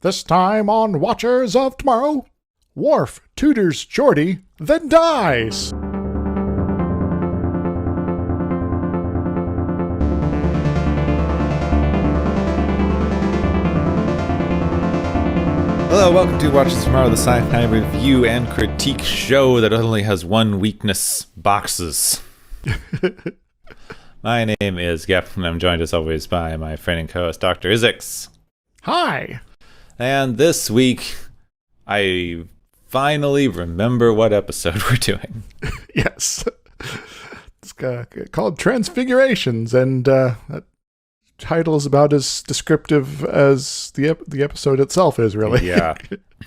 This time on Watchers of Tomorrow, Worf tutors Geordi, then dies. Hello, welcome to Watchers of Tomorrow, the sci-fi review and critique show that only has one weakness: boxes. My name is Gep, and I'm joined as always by my friend and co-host, Dr. Izix. Hi. And this week, I finally remember what episode we're doing. Yes. It's called Transfigurations, and that title is about as descriptive as the episode itself is, really. Yeah.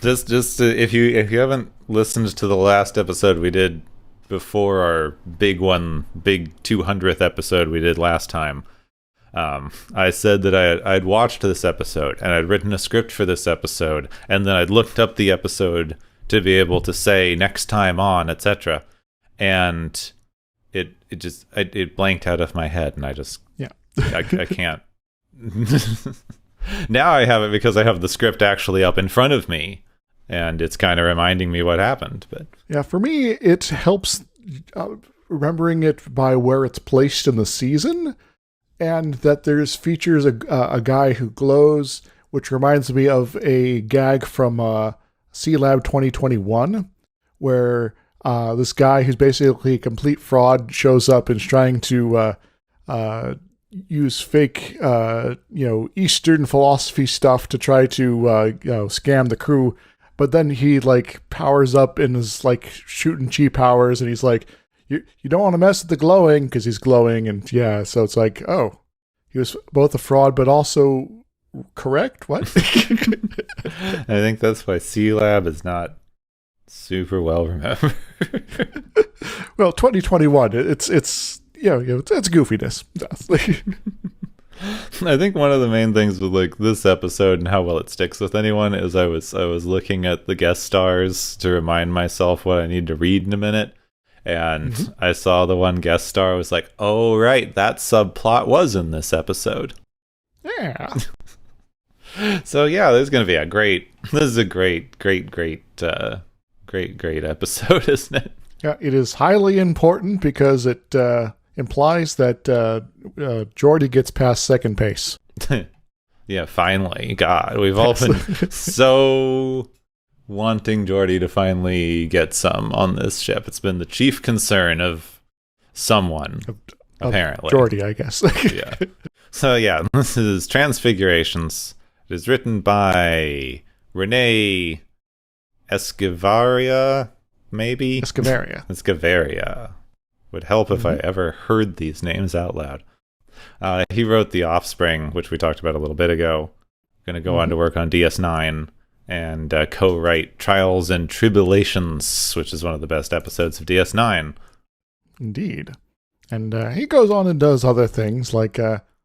Just if you haven't listened to the last episode we did before our big 200th episode we did last time, I said that I'd watched this episode and I'd written a script for this episode, and then I'd looked up the episode to be able to say next time on, etc. And it blanked out of my head, and I can't. Now I have it because I have the script actually up in front of me, and it's kind of reminding me what happened. But yeah, for me, it helps remembering it by where it's placed in the season, and that features a guy who glows, which reminds me of a gag from C-Lab 2021, where this guy who's basically a complete fraud shows up and is trying to use fake, Eastern philosophy stuff to try to, scam the crew. But then he powers up and is shooting chi powers, and he's like, you don't want to mess with the glowing, because he's glowing. And yeah, so it's like, oh, he was both a fraud, but also correct. What? I think that's why C-Lab is not super well remembered. Well, 2021, it's goofiness. I think one of the main things with this episode and how well it sticks with anyone is I was looking at the guest stars to remind myself what I need to read in a minute, and I saw the one guest star. I was like, oh right, that subplot was in this episode. Yeah. So yeah, this is a great episode, isn't it? Yeah, it is highly important because it implies that Geordi gets past second base. Yeah, finally. God, we've all been so wanting Geordi to finally get some on this ship. It's been the chief concern of someone, apparently. Geordi, I guess. Yeah. So yeah, this is Transfigurations. It is written by Renee Esquivaria, maybe? Esquivaria. Would help if I ever heard these names out loud. He wrote The Offspring, which we talked about a little bit ago. Going to go on to work on DS9 and co-write Trials and Tribulations, which is one of the best episodes of DS9. Indeed. And he goes on and does other things, like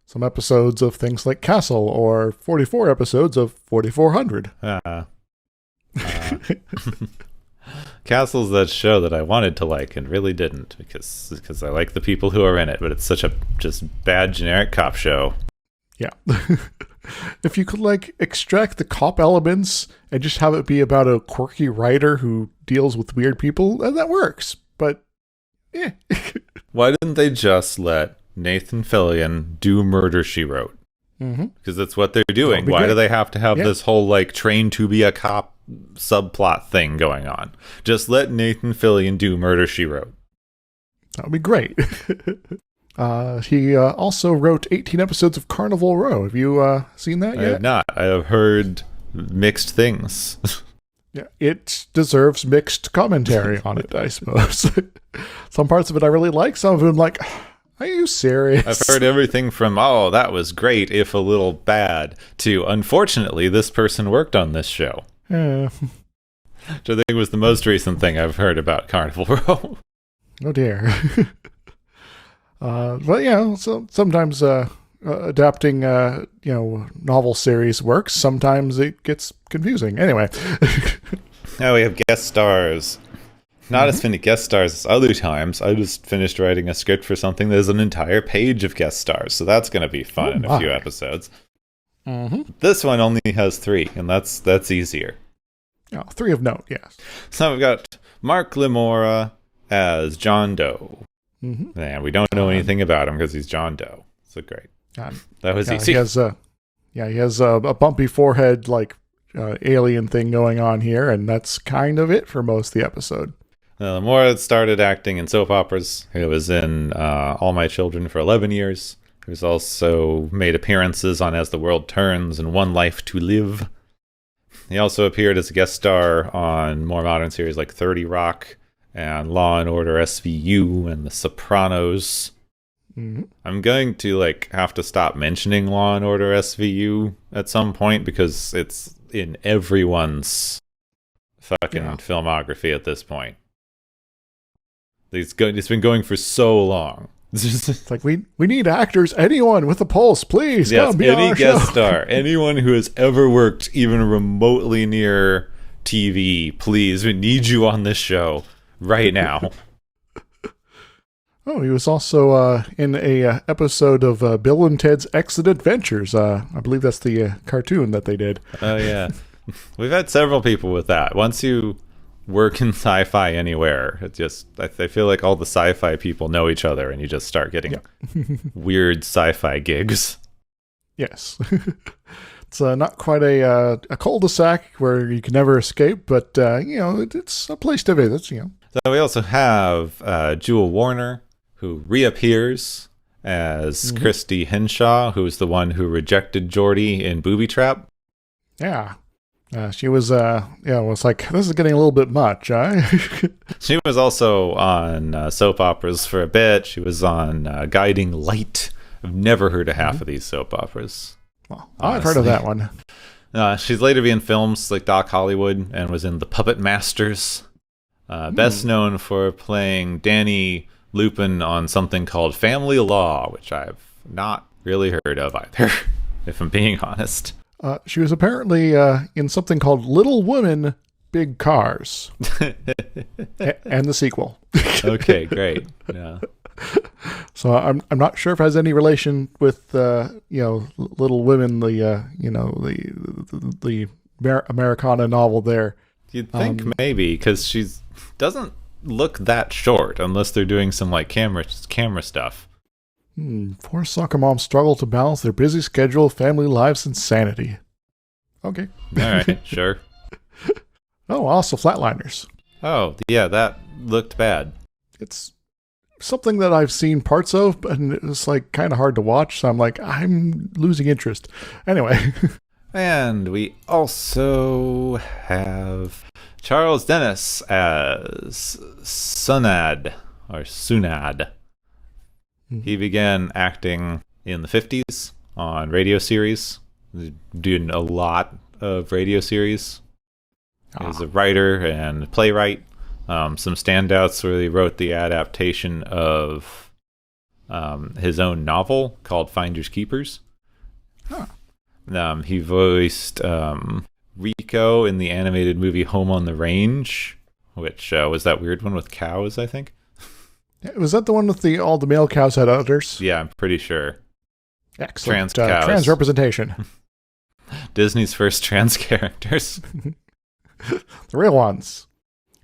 some episodes of things like Castle, or 44 episodes of 4400. Castle's that show that I wanted to like and really didn't, because I like the people who are in it, but it's such a just bad generic cop show. Yeah. If you could extract the cop elements and just have it be about a quirky writer who deals with weird people, then that works. But yeah. Why didn't they just let Nathan Fillion do Murder, She Wrote? Because that's what they're doing. Why do they have to have this whole train to be a cop subplot thing going on? Just let Nathan Fillion do Murder, She Wrote. That would be great. He also wrote 18 episodes of Carnival Row. Have you seen that yet? I have not. I have heard mixed things. Yeah, it deserves mixed commentary on it, I suppose. Some parts of it I really like. Some of them are you serious? I've heard everything from, oh, that was great, if a little bad, to, unfortunately, this person worked on this show. Which I think was the most recent thing I've heard about Carnival Row. Oh dear. But yeah, so sometimes adapting novel series works. Sometimes it gets confusing. Anyway. Now we have guest stars. Not as many guest stars as other times. I just finished writing a script for something that is an entire page of guest stars, so that's going to be fun in a few episodes. Mm-hmm. This one only has 3, and that's easier. Oh, 3 of note, yes. So we've got Mark Limora as John Doe. Mm-hmm. And we don't know anything about him because he's John Doe. So great. That was easy. He has a bumpy forehead, like alien thing going on here, and that's kind of it for most of the episode. Limora started acting in soap operas. He was in All My Children for 11 years. He was also made appearances on As the World Turns and One Life to Live. He also appeared as a guest star on more modern series like 30 Rock and Law and Order SVU and The Sopranos. Mm-hmm. I'm going to have to stop mentioning Law and Order SVU at some point because it's in everyone's fucking filmography at this point. It's been going for so long. It's like we need actors, anyone with a pulse, please. Yes, come be on any our guest show. star, anyone who has ever worked even remotely near TV, please, we need you on this show right now. Oh, he was also in a episode of Bill and Ted's Excellent Adventures. I believe that's the cartoon that they did. Oh yeah, we've had several people with that. Once you work in sci-fi anywhere, it just I feel like all the sci-fi people know each other, and you just start getting weird sci-fi gigs. Yes, it's not quite a cul-de-sac where you can never escape, but it's a place to visit. So we also have Jewel Warner, who reappears as Christy Henshaw, who's the one who rejected Geordi in Booby Trap. Yeah. She was, was like, this is getting a little bit much, huh? She was also on soap operas for a bit. She was on Guiding Light. I've never heard of half of these soap operas. Well, I've heard of that one. She's later been in films like Doc Hollywood and was in The Puppet Masters. Best known for playing Danny Lupin on something called Family Law, which I've not really heard of either, if I'm being honest. She was apparently in something called Little Women, Big Cars, and the sequel. Okay, great. Yeah. So I'm not sure if it has any relation with Little Women, the Americana novel there. You'd think maybe, because she doesn't look that short unless they're doing some camera stuff. Four soccer moms struggle to balance their busy schedule, family lives, and sanity. Okay. All right, sure. Oh, also Flatliners. Oh, yeah, that looked bad. It's something that I've seen parts of, but it was kind of hard to watch, so I'm losing interest. Anyway. And we also have Charles Dennis as Sunad. He began acting in the 50s on radio series, doing a lot of radio series. He was a writer and playwright. Some standouts where he wrote the adaptation of his own novel called Finders Keepers. Huh. He voiced Rico in the animated movie Home on the Range, which was that weird one with cows, I think. Was that the one with all the male cows had udders? Yeah, I'm pretty sure. Excellent. Trans cows. Trans representation. Disney's first trans characters. The real ones.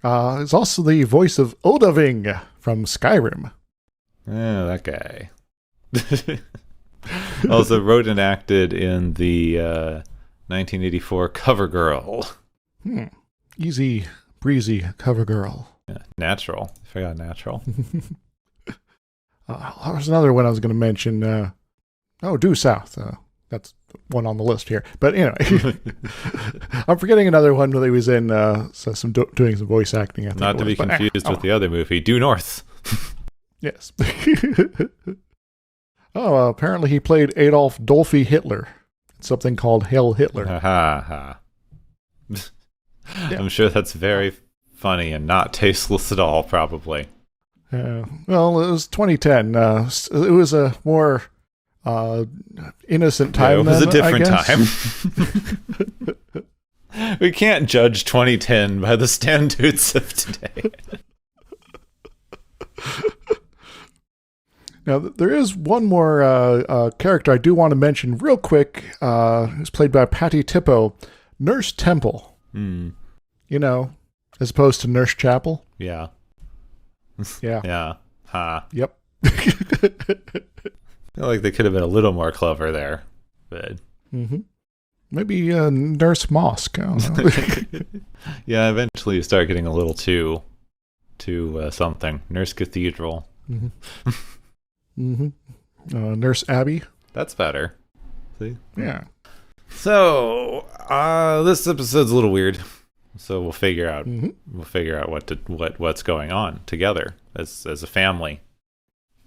It's also the voice of Odahving from Skyrim. Oh, that guy. Also wrote and acted in the 1984 CoverGirl. Easy, breezy CoverGirl. Yeah, Natural. I forgot Natural. There's another one I was going to mention. Due South. That's one on the list here. But anyway, I'm forgetting another one that he was in doing some voice acting. I think Not to be confused with the other movie, Due North. Yes. Apparently he played Adolf Dolphy Hitler. Something called Hail Hitler. I'm sure that's very funny and not tasteless at all, probably. Well, it was 2010. It was a more innocent time. It was then, a different time. We can't judge 2010 by the standards of today. Now, there is one more character I do want to mention real quick. Who's played by Patty Tippo, Nurse Temple. Mm. You know, as opposed to Nurse Chapel. Yeah. Yeah. Yeah. Ha. Yep. I feel like they could have been a little more clever there, but Maybe Nurse Mosque. I don't know. yeah, eventually you start getting a little too something. Nurse Cathedral. Nurse Abby. That's better. See? Yeah. So this episode's a little weird. So we'll figure out what's going on together as a family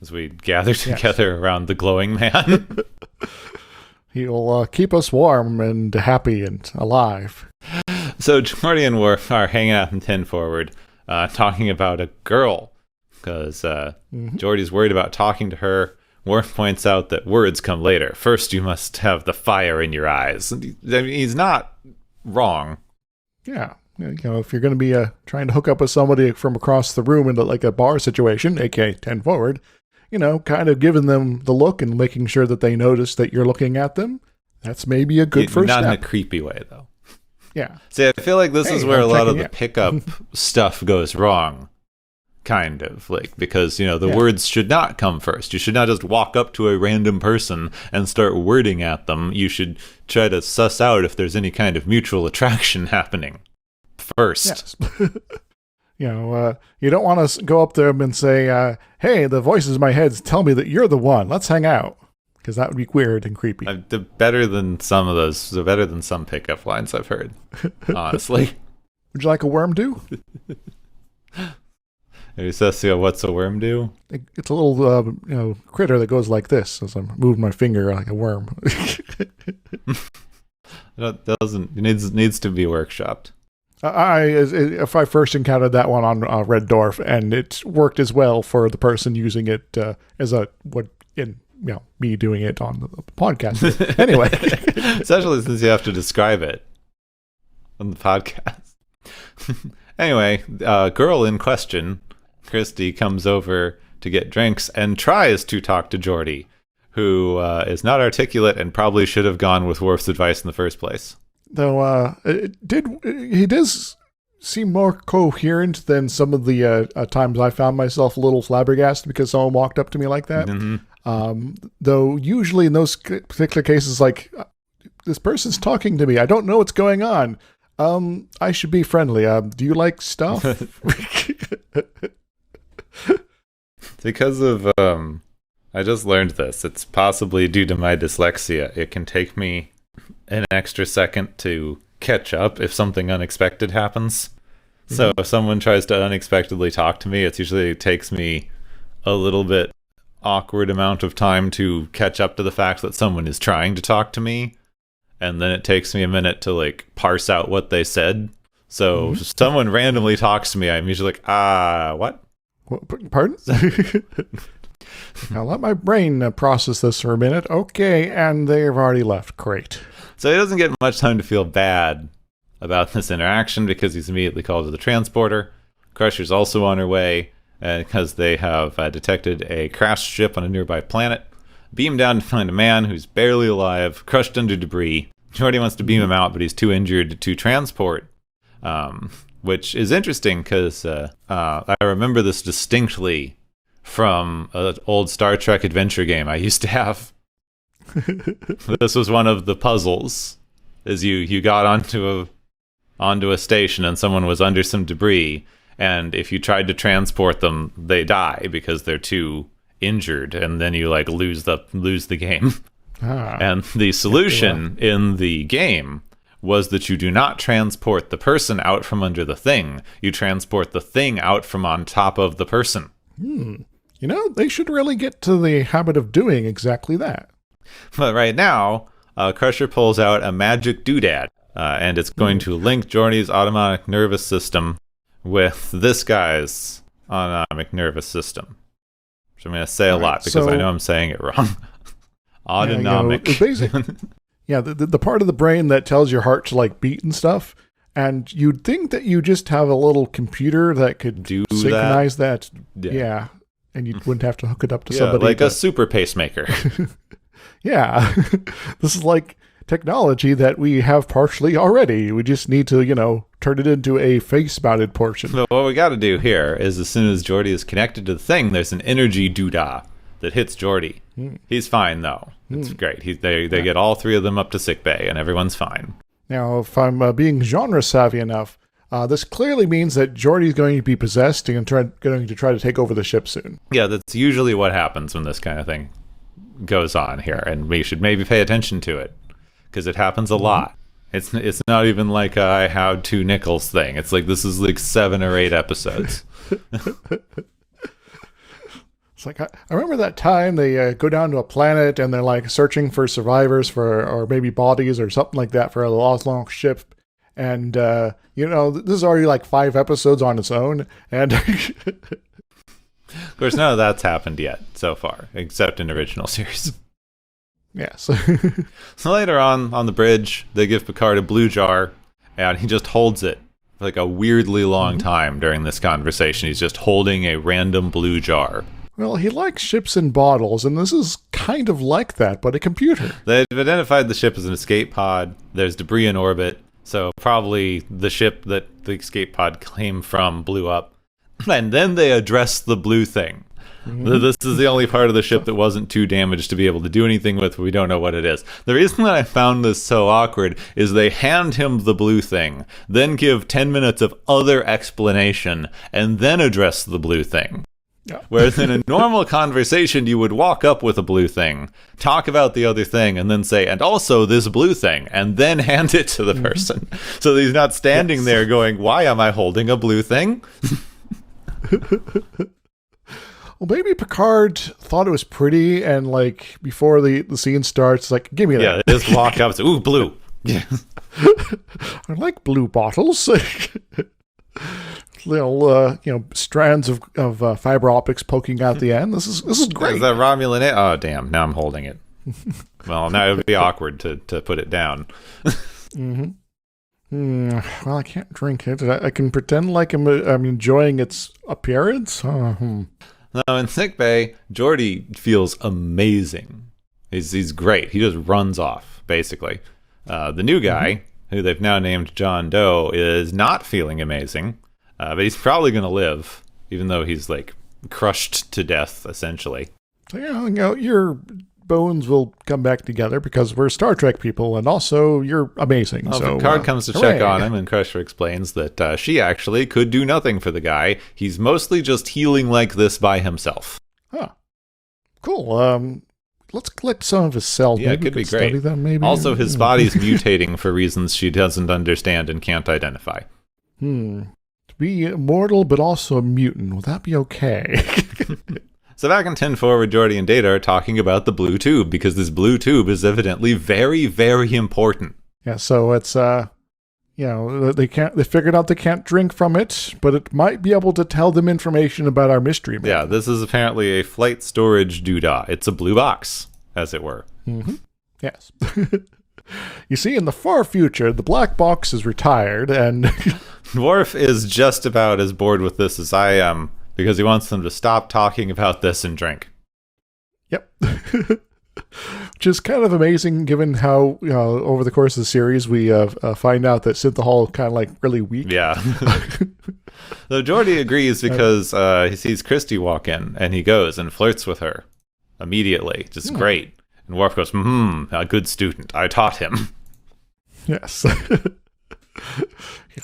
as we gather together around the glowing man. He'll keep us warm and happy and alive. So Geordi and Worf are hanging out in 10 Forward, talking about a girl, because Geordi's worried about talking to her. Worf points out that words come later. First, you must have the fire in your eyes. I mean, he's not wrong. Yeah. You know, if you're going to be trying to hook up with somebody from across the room into like a bar situation, aka 10 Forward, you know, kind of giving them the look and making sure that they notice that you're looking at them, that's maybe a good first step. Not in a creepy way, though. Yeah. See, I feel like this is where a lot of the pickup stuff goes wrong. Kind of, like, because, you know, the words should not come first. You should not just walk up to a random person and start wording at them. You should try to suss out if there's any kind of mutual attraction happening first. Yes. You know, you don't want to go up there and say, hey, the voices in my head tell me that you're the one. Let's hang out. Because that would be weird and creepy. Better than some of those. They're better than some pickup lines I've heard, honestly. Would you like a worm do? Hey, Cecil, what's a worm do? It's a little critter that goes like this as I'm moving my finger like a worm. It needs to be workshopped. If I first encountered that one on Red Dwarf, and it worked as well for the person using it me doing it on the podcast. Anyway, especially since you have to describe it on the podcast. Anyway, girl in question, Christy, comes over to get drinks and tries to talk to Geordi, who is not articulate and probably should have gone with Worf's advice in the first place. Though he does seem more coherent than some of the times I found myself a little flabbergasted because someone walked up to me like that. Though usually in those particular cases, like, this person's talking to me, I don't know what's going on. I should be friendly. Do you like stuff? Because of I just learned this. It's possibly due to my dyslexia. It can take me an extra second to catch up if something unexpected happens. So if someone tries to unexpectedly talk to me, it usually takes me a little bit awkward amount of time to catch up to the fact that someone is trying to talk to me, and then it takes me a minute to like parse out what they said. So if someone randomly talks to me, I'm usually like, what? Pardon? I'll let my brain process this for a minute. Okay, and they've already left. Great. So he doesn't get much time to feel bad about this interaction because he's immediately called to the transporter. Crusher's also on her way because they have detected a crashed ship on a nearby planet. Beam down to find a man who's barely alive, crushed under debris. Geordi wants to beam him out, but he's too injured to transport. Which is interesting because I remember this distinctly from an old Star Trek adventure game I used to have. This was one of the puzzles. Is you got onto a station and someone was under some debris, and if you tried to transport them, they die because they're too injured, and then you like lose the game. And the solution in the game was that you do not transport the person out from under the thing. You transport the thing out from on top of the person. You know, they should really get to the habit of doing exactly that. But right now, Crusher pulls out a magic doodad, and it's going to link Geordi's autonomic nervous system with this guy's autonomic nervous system. Which I'm going to say a lot because I know I'm saying it wrong. Autonomic. Yeah, the part of the brain that tells your heart to like beat and stuff. And you'd think that you just have a little computer that could synchronize that. Yeah. and you wouldn't have to hook it up to Yeah, somebody. like a super pacemaker. Yeah. This is like technology that we have partially already. We just need to, turn it into a face-mounted portion. But what we got to do here is as soon as Geordi is connected to the thing, there's an energy doodah that hits Geordi. He's fine, though. It's great. They get all three of them up to sickbay, and everyone's fine. Now, if I'm being genre-savvy enough, this clearly means that Geordi's going to be possessed and going to try to take over the ship soon. Yeah, that's usually what happens when this kind of thing goes on here, and we should maybe pay attention to it, because it happens a lot. It's not even like I had 2 nickels thing. It's like this is like 7 or 8 episodes. It's like I remember that time they go down to a planet and they're like searching for survivors or maybe bodies or something like that for a long ship, and this is already like 5 episodes on its own, and Of course, none of that's happened yet so far, except in original series. yes. So later on the bridge, they give Picard a blue jar, and he just holds it for like a weirdly long time during this conversation. He's just holding a random blue jar. Well, he likes ships in bottles, and this is kind of like that, but a computer. They've identified the ship as an escape pod. There's debris in orbit, so probably the ship that the escape pod came from blew up. And then they address the blue thing. This is the only part of the ship that wasn't too damaged to be able to do anything with. We don't know what it is. The reason that I found this so awkward is they hand him the blue thing, then give 10 minutes of other explanation, and then address the blue thing. Yeah. Whereas in a normal conversation, you would walk up with a blue thing, talk about the other thing, and then say, and also this blue thing, and then hand it to the person. So he's not standing there going, why am I holding a blue thing? Well, maybe Picard thought it was pretty, and like before the scene starts, like, give me that. Yeah, they just walk up and say, ooh, blue. Yeah. I like blue bottles. Little, strands of fiber optics poking out the end. This is great. Is that Romulan? Oh, damn! Now I'm holding it. Well, now it would be awkward to put it down. Well, I can't drink it. I can pretend like I'm enjoying its appearance. Now in sickbay, Geordi feels amazing. He's great. He just runs off, basically. The new guy, who they've now named John Doe, is not feeling amazing. But he's probably going to live, even though he's like crushed to death, essentially. Yeah, your bones will come back together because we're Star Trek people, and also you're amazing. Well, so Picard comes to check on him, and Crusher explains that she actually could do nothing for the guy. He's mostly just healing like this by himself. Huh. Cool. Let's collect some of his cells. Yeah, maybe it could be study great. them, maybe. Also, his body's mutating for reasons she doesn't understand and can't identify. To be immortal, but also a mutant. Will that be okay? So back in 10 Forward, Geordi and Data are talking about the blue tube, because this blue tube is evidently very, very important. Yeah, so it's they figured out they can't drink from it, but it might be able to tell them information about our mystery man. Yeah, this is apparently a flight storage doodah. It's a blue box, as it were. Yes. You see, in the far future, the black box is retired, and Worf is just about as bored with this as I am, because he wants them to stop talking about this and drink. Yep. Which is kind of amazing, given how over the course of the series we find out that Synthahol kind of like really weak. Yeah. So Geordi agrees because he sees Christy walk in, and he goes and flirts with her immediately. Just great. And Worf goes, a good student. I taught him. Yes.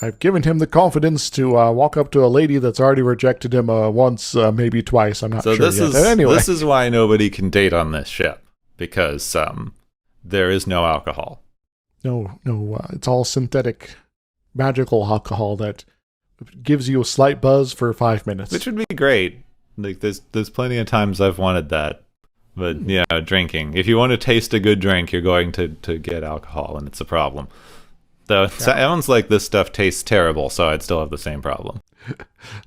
I've given him the confidence to walk up to a lady that's already rejected him once, maybe twice. I'm not sure yet. Anyway. This is why nobody can date on this ship, because there is no alcohol. No, it's all synthetic, magical alcohol that gives you a slight buzz for 5 minutes. Which would be great. Like there's plenty of times I've wanted that. But yeah, drinking. If you want to taste a good drink, you're going to get alcohol, and it's a problem. Though it sounds like this stuff tastes terrible, so I'd still have the same problem.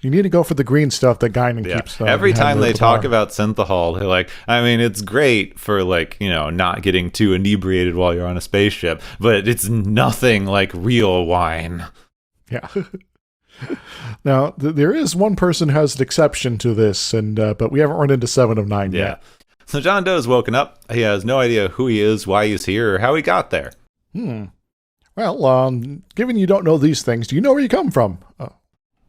You need to go for the green stuff that Guinan keeps. Every time they talk about Synthahol, they're like, I mean, it's great for not getting too inebriated while you're on a spaceship, but it's nothing like real wine. Yeah. Now, there is one person who has an exception to this, and but we haven't run into 7 of 9 Yeah. yet. So John Doe's woken up. He has no idea who he is, why he's here, or how he got there. Well, given you don't know these things, do you know where you come from?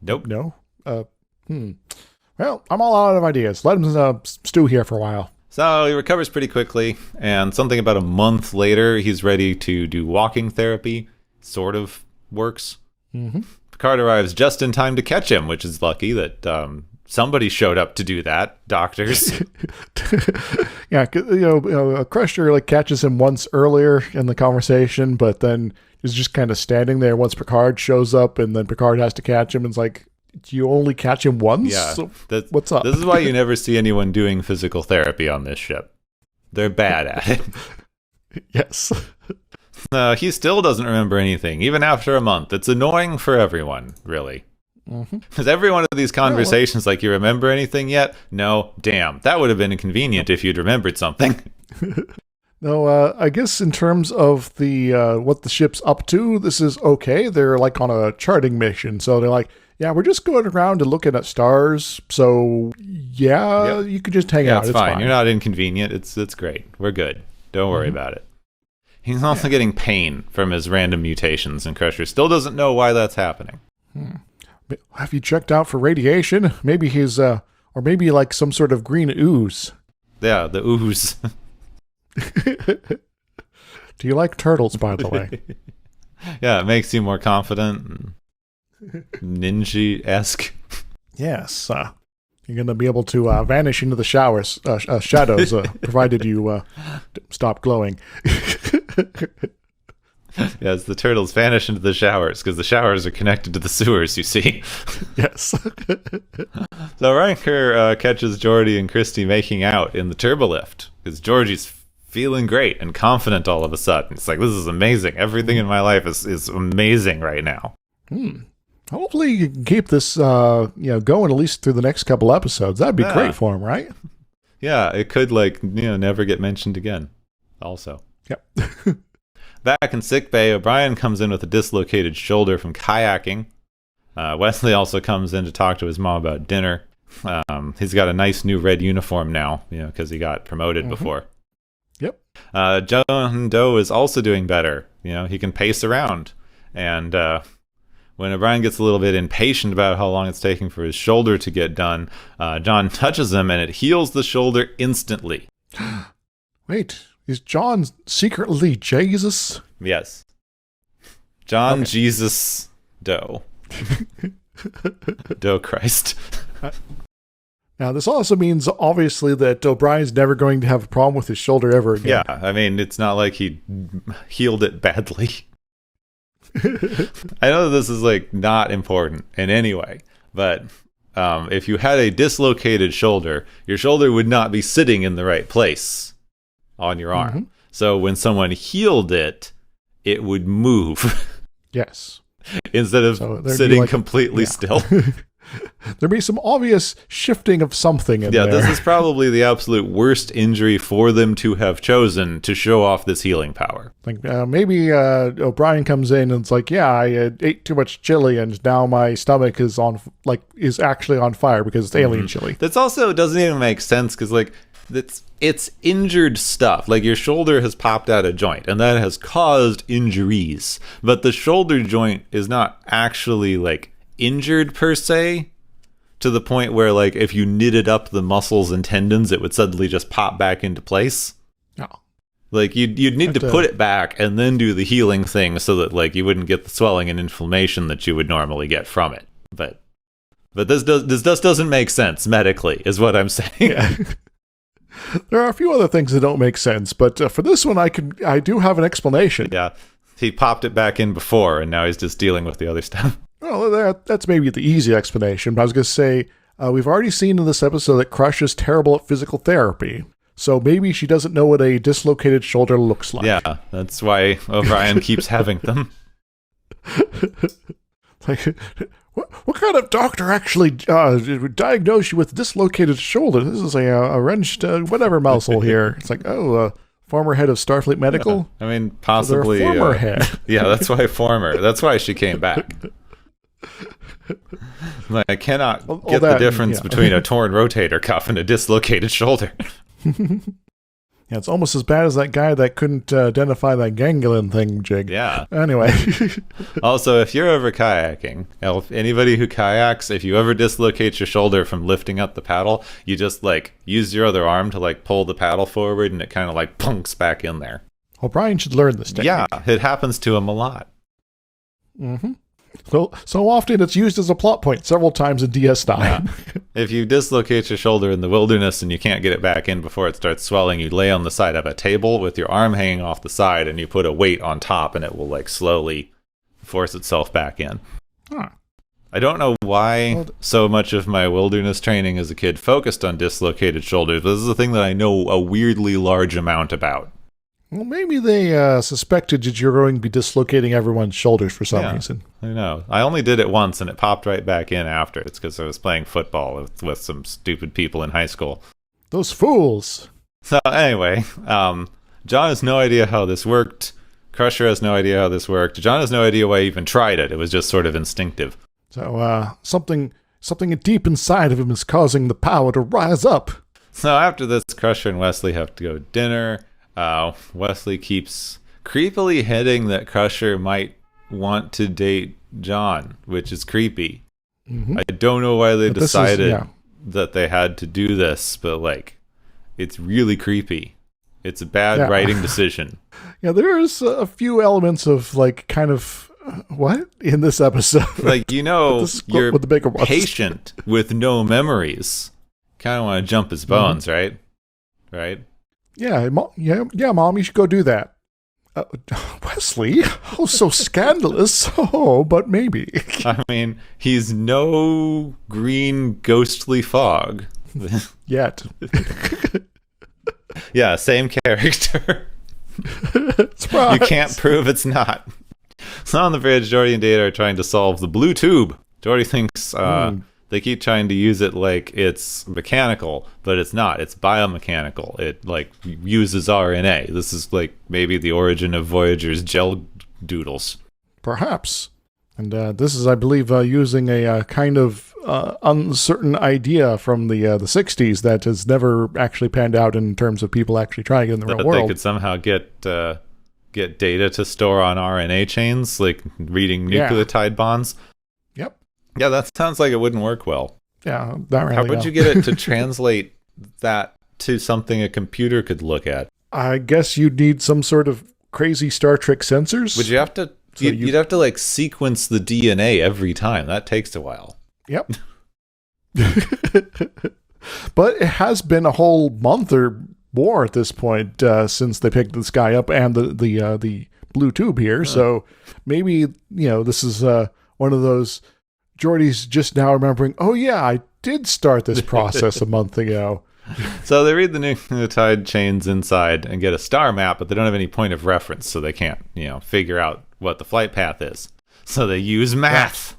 Nope. No? Well, I'm all out of ideas. Let him stew here for a while. So he recovers pretty quickly, and something about a month later, he's ready to do walking therapy. Sort of works. Mm-hmm. Picard arrives just in time to catch him, which is lucky that somebody showed up to do that. Doctors. Yeah, Crusher like catches him once earlier in the conversation, but then is just kind of standing there once Picard shows up, and then Picard has to catch him, and it's like, do you only catch him once? Yeah. So what's up? This is why you never see anyone doing physical therapy on this ship. They're bad at it. Yes. He still doesn't remember anything, even after a month. It's annoying for everyone, really. Because every one of these conversations, like, you remember anything yet? No, damn. That would have been inconvenient if you'd remembered something. No, I guess in terms of the what the ship's up to, this is okay. They're like on a charting mission, so they're like, yeah, we're just going around and looking at stars. So yeah, you could just hang out. It's fine. You're not inconvenient. It's great. We're good. Don't worry about it. He's also getting pain from his random mutations, and Crusher still doesn't know why that's happening. Have you checked out for radiation? Maybe he's or maybe like some sort of green ooze. Yeah, the ooze. Do you like turtles, by the way? Yeah, it makes you more confident and ninja-esque. Yes. You're going to be able to vanish into the shadows, provided you stop glowing. Yes, the turtles vanish into the showers, because the showers are connected to the sewers, you see. Yes. So Riker catches Geordi and Christy making out in the turbolift, because Georgie's feeling great and confident all of a sudden. It's like, this is amazing. Everything in my life is amazing right now. Hopefully you can keep this going at least through the next couple episodes. That'd be great for him, right? Yeah, it could never get mentioned again. Also. Yep. Back in sickbay, O'Brien comes in with a dislocated shoulder from kayaking. Wesley also comes in to talk to his mom about dinner. He's got a nice new red uniform now, because he got promoted before. Yep. John Doe is also doing better. He can pace around. And when O'Brien gets a little bit impatient about how long it's taking for his shoulder to get done, John touches him, and it heals the shoulder instantly. Wait, is John secretly Jesus? Yes. John Jesus Doe. Doe Christ. Now, this also means, obviously, that O'Brien's never going to have a problem with his shoulder ever again. Yeah, I mean, it's not like he healed it badly. I know this is, not important in any way, but if you had a dislocated shoulder, your shoulder would not be sitting in the right place on your arm. So when someone healed it, it would move. Yes. Instead of sitting completely still. There'd be some obvious shifting of something in there. Yeah, this is probably the absolute worst injury for them to have chosen to show off this healing power. Maybe O'Brien comes in and it's like, yeah, I ate too much chili and now my stomach is is actually on fire because it's alien chili. That's also doesn't even make sense because it's injured stuff. Your shoulder has popped out a joint and that has caused injuries, but the shoulder joint is not actually injured per se, to the point where if you knitted up the muscles and tendons, it would suddenly just pop back into place. No. You'd need to put it back and then do the healing thing so that you wouldn't get the swelling and inflammation that you would normally get from it. But this doesn't make sense medically, is what I'm saying. Yeah. There are a few other things that don't make sense, but for this one, I do have an explanation. Yeah, he popped it back in before, and now he's just dealing with the other stuff. Well, that's maybe the easy explanation, but I was going to say, we've already seen in this episode that Crush is terrible at physical therapy, so maybe she doesn't know what a dislocated shoulder looks like. Yeah, that's why O'Brien keeps having them. What kind of doctor actually diagnosed you with dislocated shoulder? This is a wrenched whatever mousehole here. It's former head of Starfleet Medical? Yeah, I mean, possibly. So former head. Yeah, that's why former. That's why she came back. Like, I cannot All get the difference between a torn rotator cuff and a dislocated shoulder. Yeah, it's almost as bad as that guy that couldn't identify that ganglion thing jig. Yeah. Anyway. Also, if you're ever kayaking, anybody who kayaks, if you ever dislocate your shoulder from lifting up the paddle, you just like use your other arm to like pull the paddle forward, and it kind of like punks back in there. Well, Brian should learn this technique. Yeah, it happens to him a lot. Mm-hmm. So often it's used as a plot point several times in DS9. Yeah. If you dislocate your shoulder in the wilderness and you can't get it back in before it starts swelling, you lay on the side of a table with your arm hanging off the side, and you put a weight on top, and it will like slowly force itself back in. Huh. I don't know why so much of my wilderness training as a kid focused on dislocated shoulders. This is a thing that I know a weirdly large amount about. Well, maybe they suspected that you're going to be dislocating everyone's shoulders for some reason. I know. I only did it once, and it popped right back in after. It's because I was playing football with some stupid people in high school. Those fools. So anyway, John has no idea how this worked. Crusher has no idea how this worked. John has no idea why he even tried it. It was just sort of instinctive. So something deep inside of him is causing the power to rise up. So after this, Crusher and Wesley have to go to dinner. Wesley keeps creepily hinting that Crusher might want to date John, which is creepy. Mm-hmm. I don't know why they decided that they had to do this, but like, it's really creepy. It's a bad writing decision. Yeah, there's a few elements of like kind of what in this episode. Like, you're with the bigger patient with no memories. Kind of want to jump his bones, right? Right? Yeah, Mom, you should go do that. Wesley? Oh, so scandalous. Oh, but maybe. I mean, he's no green ghostly fog. Yet. Yeah, same character. Surprise. You can't prove it's not. So on the bridge, Geordi and Data are trying to solve the blue tube. Geordi thinks they keep trying to use it like it's mechanical, but it's not. It's biomechanical. It like uses RNA. This is like maybe the origin of Voyager's gel doodles. Perhaps. And this is, I believe, using a kind of uncertain idea from the 60s that has never actually panned out in terms of people actually trying it in the real world. They could somehow get data to store on RNA chains, like reading nucleotide bonds. Yep. Yeah, that sounds like it wouldn't work well. Yeah, not really. How would you get it to translate that to something a computer could look at? I guess you'd need some sort of crazy Star Trek sensors. Would you have to? You'd have to like sequence the DNA every time. That takes a while. Yep. But it has been a whole month or more at this point since they picked this guy up and the blue tube here. So maybe this is one of those. Geordi's just now remembering, oh yeah, I did start this process a month ago. So they read the nucleotide chains inside and get a star map, but they don't have any point of reference, so they can't, figure out what the flight path is. So they use math.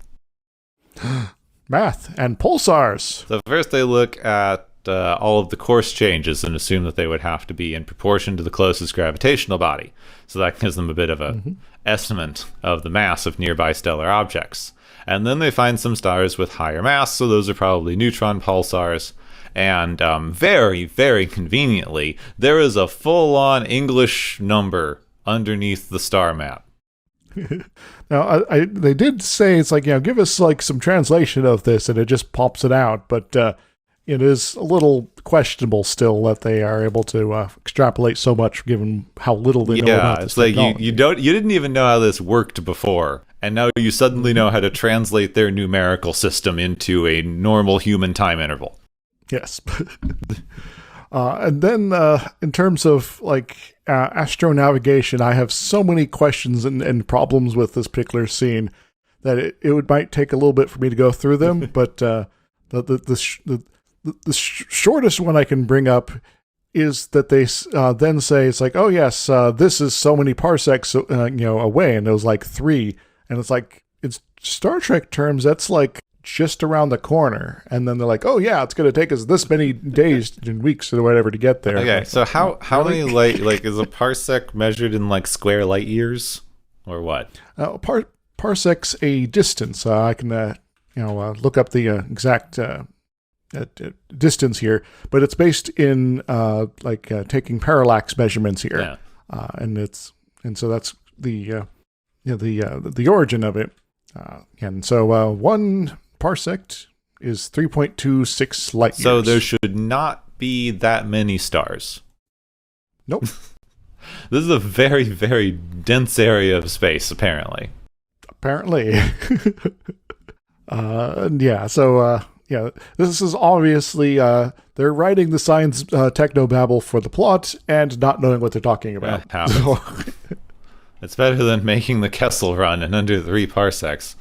Math and pulsars. So first they look at all of the course changes and assume that they would have to be in proportion to the closest gravitational body. So that gives them a bit of an estimate of the mass of nearby stellar objects. And then they find some stars with higher mass, so those are probably neutron pulsars. And very, very conveniently, there is a full-on English number underneath the star map. Now, they did say, it's like, give us like some translation of this, and it just pops it out. But it is a little questionable still that they are able to extrapolate so much, given how little they know about this. Yeah, it's like you didn't even know how this worked before, and now you suddenly know how to translate their numerical system into a normal human time interval. Yes. And then in terms of like astronavigation, I have so many questions and problems with this particular scene that it might take a little bit for me to go through them. But the shortest one I can bring up is that they then say, it's like, oh yes, this is so many parsecs away, and it was like 3, and it's like, in Star Trek terms, that's like just around the corner, and then they're like, oh yeah, it's going to take us this many days and weeks or whatever to get there. Okay, so how many like is a parsec measured in like square light years or what? Parsec's a distance. I can look up the exact distance here, but it's based in taking parallax measurements here, and so that's the origin of it, and so 1 parsec is 3.26 light years. So there should not be that many stars. Nope. This is a very, very dense area of space, apparently. This is obviously they're writing the science technobabble for the plot and not knowing what they're talking about. It's better than making the Kessel run in under 3 parsecs.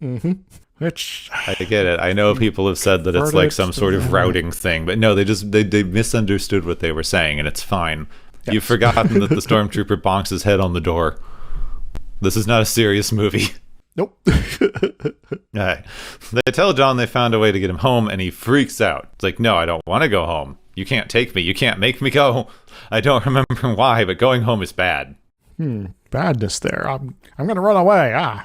Mm-hmm. Which I get it. I know people have said that it's like some sort of routing thing, but no, they misunderstood what they were saying, and it's fine. Yes. You've forgotten that the stormtrooper bonks his head on the door. This is not a serious movie. Nope. Right. They tell John they found a way to get him home, and he freaks out. It's like, no, I don't want to go home. You can't take me. You can't make me go. I don't remember why, but going home is bad. Badness there. I'm going to run away. I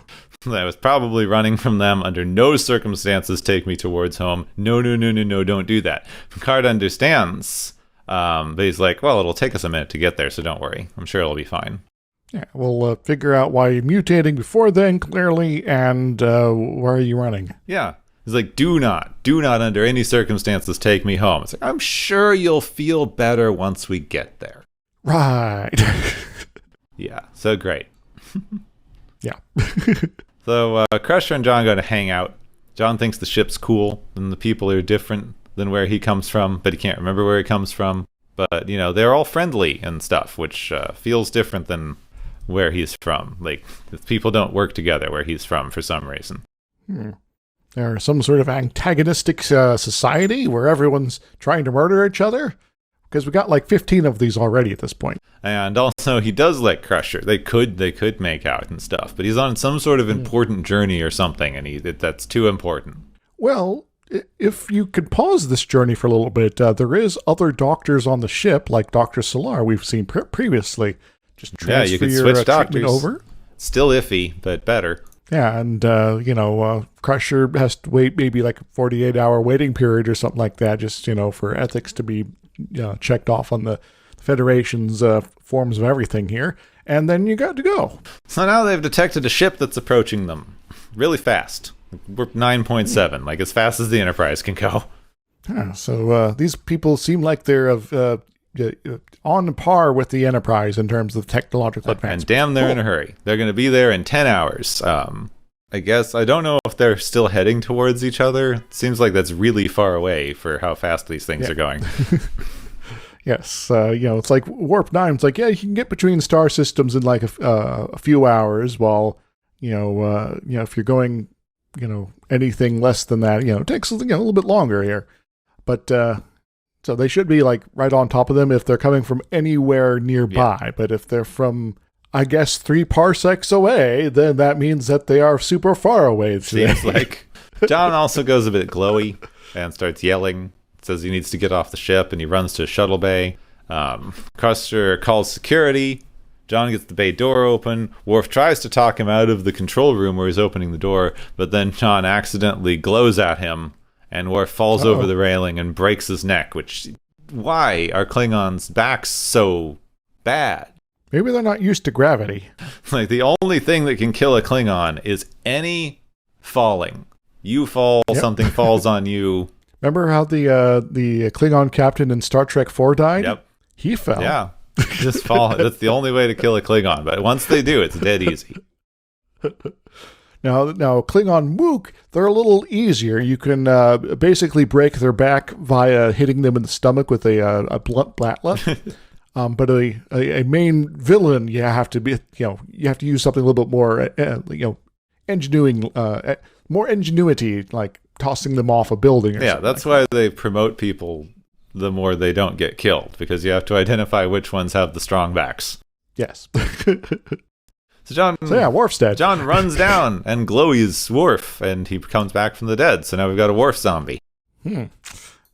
was probably running from them. Under no circumstances take me towards home. No, don't do that. Picard understands, but he's like, well, it'll take us a minute to get there, so don't worry. I'm sure it'll be fine. Yeah, we'll figure out why you're mutating before then, clearly, and where are you running? Yeah. He's like, do not under any circumstances take me home. It's like, I'm sure you'll feel better once we get there. Right. Yeah, so great. Yeah. So Crusher and John go to hang out. John thinks the ship's cool, and the people are different than where he comes from, but he can't remember where he comes from. But, they're all friendly and stuff, which feels different than where he's from. Like, people don't work together where he's from for some reason. There's some sort of antagonistic society where everyone's trying to murder each other? Because we got like 15 of these already at this point. And also, he does like Crusher. They could make out and stuff, but he's on some sort of important journey or something, and that's too important. Well, if you could pause this journey for a little bit, there is other doctors on the ship, like Dr. Solar we've seen previously. Just transfer you could your switch doctors over. Still iffy, but better. Yeah, and, Crusher has to wait maybe like a 48-hour waiting period or something like that, just, for ethics to be checked off on the Federation's forms of everything here. And then you got to go. So now they've detected a ship that's approaching them really fast. We're 9.7, like as fast as the Enterprise can go. So these people seem like they're on par with the Enterprise in terms of technological advancement. And damn, they're in a hurry. They're going to be there in 10 hours. I guess, I don't know if they're still heading towards each other. It seems like that's really far away for how fast these things are going. Yes, it's like Warp 9. It's like, you can get between star systems in like a few hours, while, if you're going, anything less than that, it takes a little bit longer here. But so they should be like right on top of them if they're coming from anywhere nearby. Yeah. But if they're from, I guess, 3 parsecs away, then that means that they are super far away. Seems like. John also goes a bit glowy and starts yelling. Says he needs to get off the ship, and he runs to shuttle bay. Custer calls security. John gets the bay door open. Worf tries to talk him out of the control room where he's opening the door, but then John accidentally glows at him, and Worf falls over the railing and breaks his neck, why are Klingons' backs so bad? Maybe they're not used to gravity. Like, the only thing that can kill a Klingon is any falling. You fall, something falls on you. Remember how the Klingon captain in Star Trek 4 died? Yep. He fell. Yeah. Just fall. That's the only way to kill a Klingon. But once they do, it's dead easy. Now Klingon Mook, they're a little easier. You can basically break their back via hitting them in the stomach with a blunt blatla. But a main villain, you have to use something a little bit more, more ingenuity, like tossing them off a building. That's why they promote people the more they don't get killed, because you have to identify which ones have the strong backs. Yes. So Worf's dead. John runs down and glowies Worf, and he comes back from the dead. So now we've got a Worf zombie.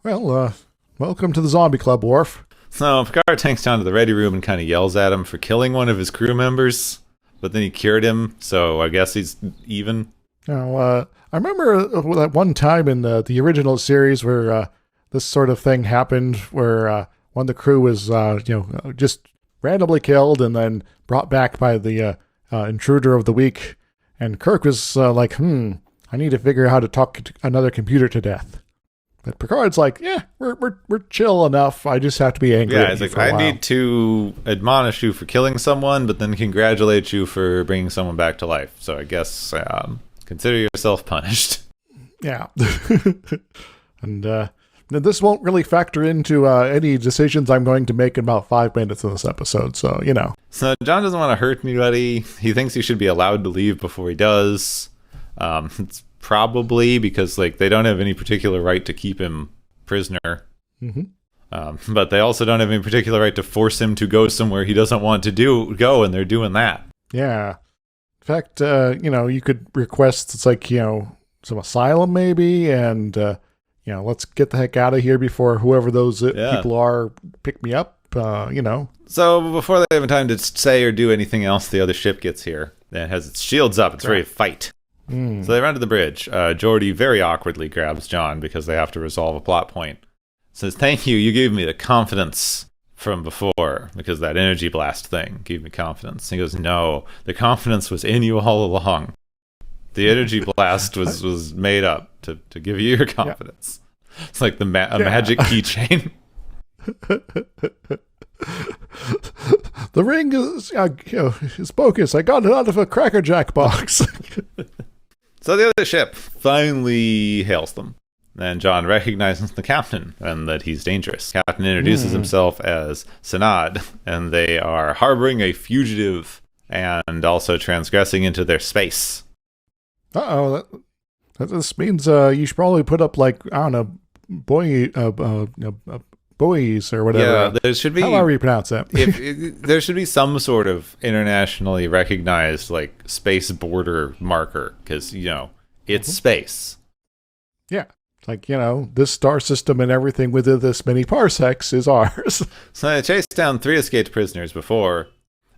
Well, welcome to the zombie club, Worf. So Picard tanks down to the ready room and kind of yells at him for killing one of his crew members, but then he cured him, so I guess he's even. Now, I remember that one time in the original series where this sort of thing happened, where one of the crew was, just randomly killed and then brought back by the intruder of the week, and Kirk was like, I need to figure out how to talk another computer to death. But Picard's like, yeah, we're chill enough. I just have to be angry. Yeah, it's like, I need to admonish you for killing someone, but then congratulate you for bringing someone back to life. So I guess consider yourself punished. Yeah. And this won't really factor into any decisions I'm going to make in about 5 minutes of this episode. So, So John doesn't want to hurt anybody. He thinks he should be allowed to leave before he does. It's probably because they don't have any particular right to keep him prisoner. Mm-hmm. But they also don't have any particular right to force him to go somewhere he doesn't want to go, and they're doing that. Yeah. In fact, you could request, some asylum maybe, and, let's get the heck out of here before whoever those people are pick me up, So before they have time to say or do anything else, the other ship gets here. It has its shields up. It's ready to fight. So they run to the bridge. Geordi very awkwardly grabs John because they have to resolve a plot point. Says, thank you. You gave me the confidence from before because that energy blast thing gave me confidence. He goes, no, the confidence was in you all along. The energy blast was made up to give you your confidence. Yeah. It's like a magic keychain. The ring is bogus. I got it out of a Cracker Jack box. So the other ship finally hails them. And John recognizes the captain and that he's dangerous. Captain introduces himself as Sanad, and they are harboring a fugitive and also transgressing into their space. This means you should probably put up buoys or whatever. Yeah, there should be. However you pronounce that. There should be some sort of internationally recognized space border marker because it's space. Yeah, this star system and everything within this many parsecs is ours. So they chased down 3 escaped prisoners before,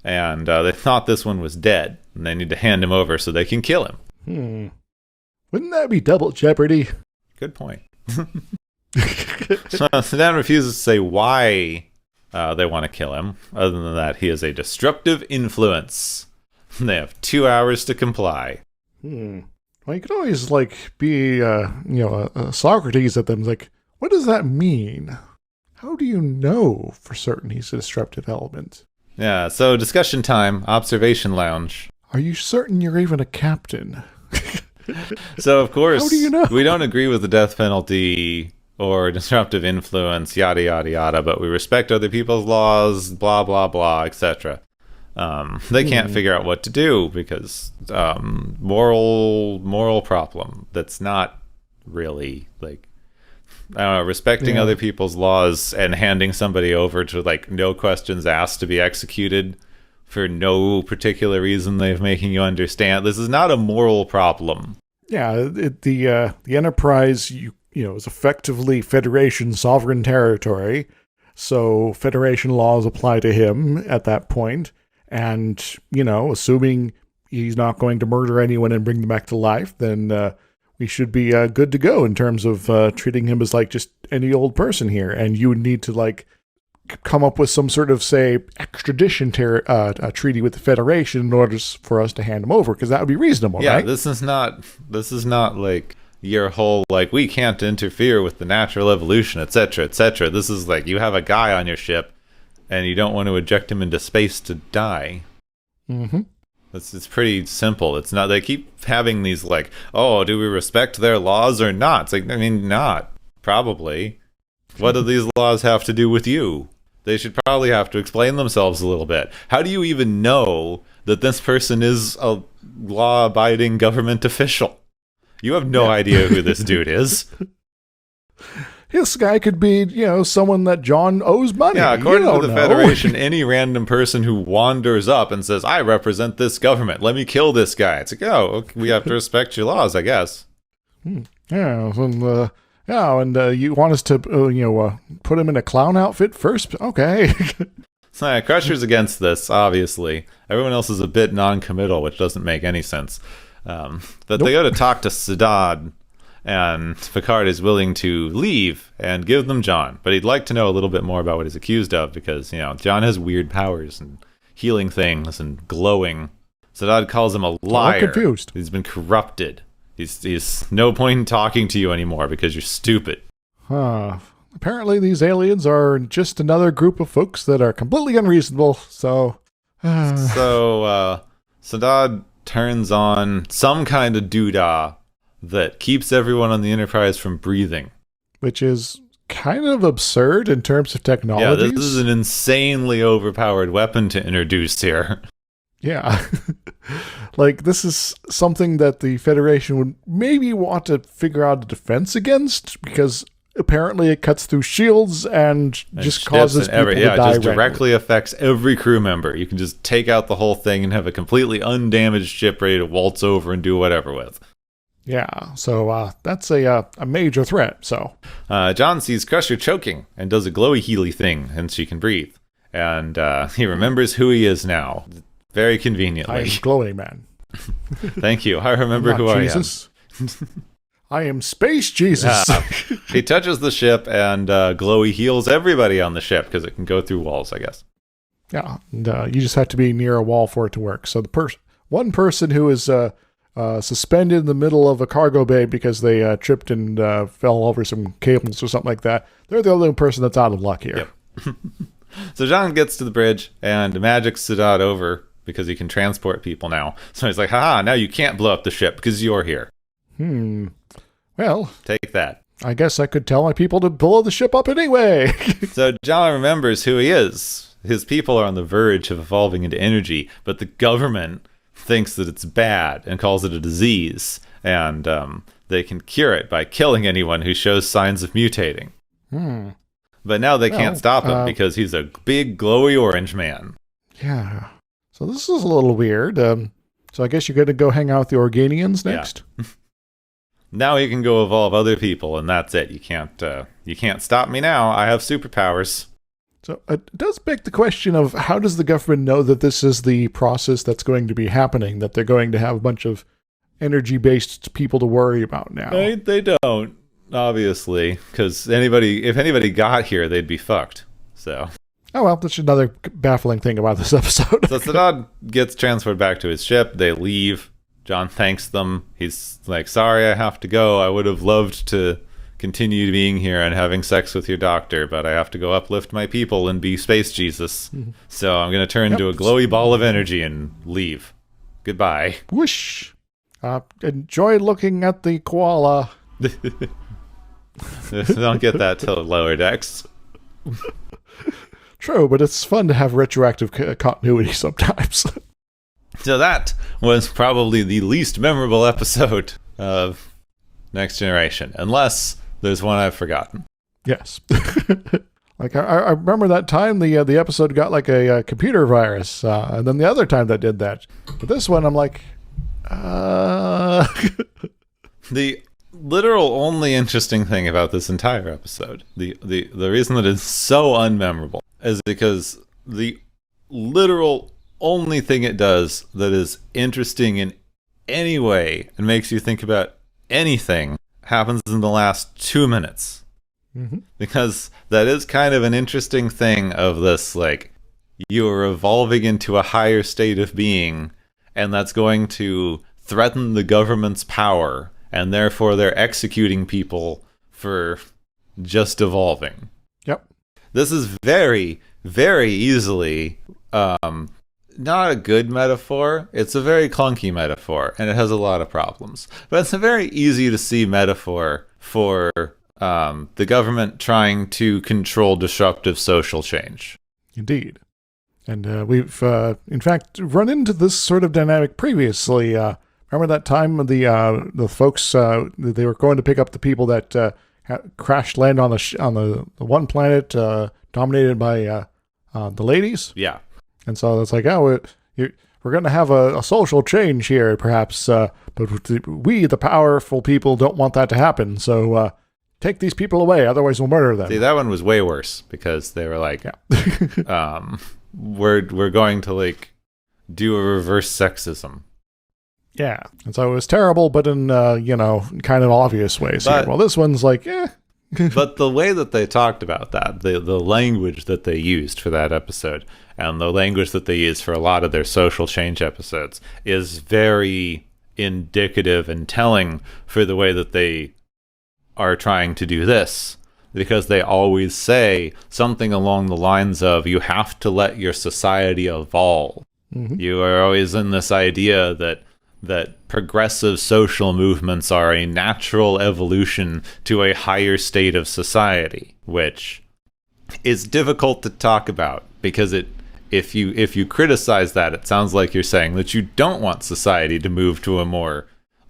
and they thought this one was dead, and they need to hand him over so they can kill him. Wouldn't that be double jeopardy? Good point. So Sedan refuses to say why they want to kill him. Other than that, he is a destructive influence. They have 2 hours to comply. Well, you could always be a Socrates at them. What does that mean? How do you know for certain he's a disruptive element? Yeah. So discussion time. Observation lounge. Are you certain you're even a captain? So of course, how do you know? We don't agree with the death penalty or disruptive influence, yada, yada, yada, but we respect other people's laws, blah, blah, blah, etc. They can't figure out what to do because moral problem that's not really respecting other people's laws and handing somebody over to no questions asked to be executed for no particular reason they've making you understand. This is not a moral problem. Yeah, the Enterprise is effectively Federation sovereign territory, so Federation laws apply to him at that point. And assuming he's not going to murder anyone and bring them back to life, then we should be good to go in terms of treating him as just any old person here. And you would need to come up with some sort of, say, extradition treaty with the Federation in order for us to hand him over, because that would be reasonable, right? Yeah, this is not your whole we can't interfere with the natural evolution, etc., etc. This is you have a guy on your ship and you don't want to eject him into space to die. It's pretty simple. It's not. They keep having these do we respect their laws or not? It's not probably. What do these laws have to do with you? They should probably have to explain themselves a little bit. How do you even know that this person is a law-abiding government official? You have no idea who this dude is. This guy could be, someone that John owes money. Yeah, according to the Federation, any random person who wanders up and says, I represent this government, let me kill this guy. It's we have to respect your laws, I guess. Yeah, and you want us to, put him in a clown outfit first? Okay. So Crusher's against this, obviously. Everyone else is a bit non-committal, which doesn't make any sense. But they go to talk to Sadat, and Picard is willing to leave and give them John. But he'd like to know a little bit more about what he's accused of, because, John has weird powers and healing things and glowing. Sadat calls him a liar. I'm confused. He's been corrupted. He's no point in talking to you anymore because you're stupid. Apparently these aliens are just another group of folks that are completely unreasonable, so... So, Sadat turns on some kind of doodah that keeps everyone on the Enterprise from breathing. Which is kind of absurd in terms of technology. Yeah, this is an insanely overpowered weapon to introduce here. Yeah. Like, this is something that the Federation would maybe want to figure out a defense against, because apparently it cuts through shields and just causes people to die. It just directly affects every crew member. You can just take out the whole thing and have a completely undamaged ship ready to waltz over and do whatever with. Yeah, so that's a major threat. So John sees Crusher choking and does a glowy healy thing, and she can breathe. And he remembers who he is now, very conveniently. I am Glowing Man. Thank you. I remember who Jesus. I am. I am Space Jesus. He touches the ship, and glowy heals everybody on the ship because it can go through walls, I guess. Yeah, and you just have to be near a wall for it to work. So one person who is suspended in the middle of a cargo bay because they tripped and fell over some cables or something like that, they're the only person that's out of luck here. Yep. So John gets to the bridge and magics Sadat over because he can transport people now. So he's like, haha, now you can't blow up the ship because you're here. Well, take that. I guess I could tell my people to blow the ship up anyway. So John remembers who he is. His people are on the verge of evolving into energy, but the government thinks that it's bad and calls it a disease, and they can cure it by killing anyone who shows signs of mutating. But now they can't stop him because he's a big glowy orange man. Yeah. So this is a little weird. So I guess you're going to go hang out with the Organians next? Yeah. Now he can go evolve other people, and that's it. You can't stop me now. I have superpowers. So it does beg the question of how does the government know that this is the process that's going to be happening, that they're going to have a bunch of energy-based people to worry about now? They don't, obviously, because if anybody got here, they'd be fucked. So... Oh, well, that's another baffling thing about this episode. So Sadat gets transferred back to his ship. They leave. John thanks them. He's like, sorry, I have to go. I would have loved to continue being here and having sex with your doctor, but I have to go uplift my people and be Space Jesus. So I'm going to turn into a glowy ball of energy and leave. Goodbye. Whoosh. Enjoy looking at the koala. Don't get that till lower decks. True, but it's fun to have retroactive continuity sometimes. So that was probably the least memorable episode of Next Generation, unless there's one I've forgotten. Yes. Like I remember that time the episode got like a computer virus, and then the other time that did that. But this one, I'm like, The literal only interesting thing about this entire episode, the reason that it's so unmemorable, is because the literal only thing it does that is interesting in any way and makes you think about anything happens in the last 2 minutes. Because that is kind of an interesting thing of this, like, you are evolving into a higher state of being, and that's going to threaten the government's power, and therefore they're executing people for just evolving. Yep. This is very, very easily not a good metaphor. It's a very clunky metaphor, and it has a lot of problems. But it's a very easy to see metaphor for the government trying to control disruptive social change. Indeed. And we've, in fact, run into this sort of dynamic previously. Remember that time the folks, they were going to pick up the people that crash land on the one planet dominated by the ladies? Yeah. And so it's like, we're going to have a social change here, perhaps, but we, the powerful people, don't want that to happen. So take these people away, otherwise we'll murder them. See, that one was way worse because they were like, we're going to like do a reverse sexism. Yeah. And so it was terrible, but in, kind of obvious ways. But, well, this one's like, but the way that they talked about that, the language that they used for that episode, and the language that they use for a lot of their social change episodes, is very indicative and telling for the way that they are trying to do this. Because they always say something along the lines of, you have to let your society evolve. Mm-hmm. You are always in this idea that progressive social movements are a natural evolution to a higher state of society, which is difficult to talk about because if you criticize that, it sounds like you're saying that you don't want society to move to a more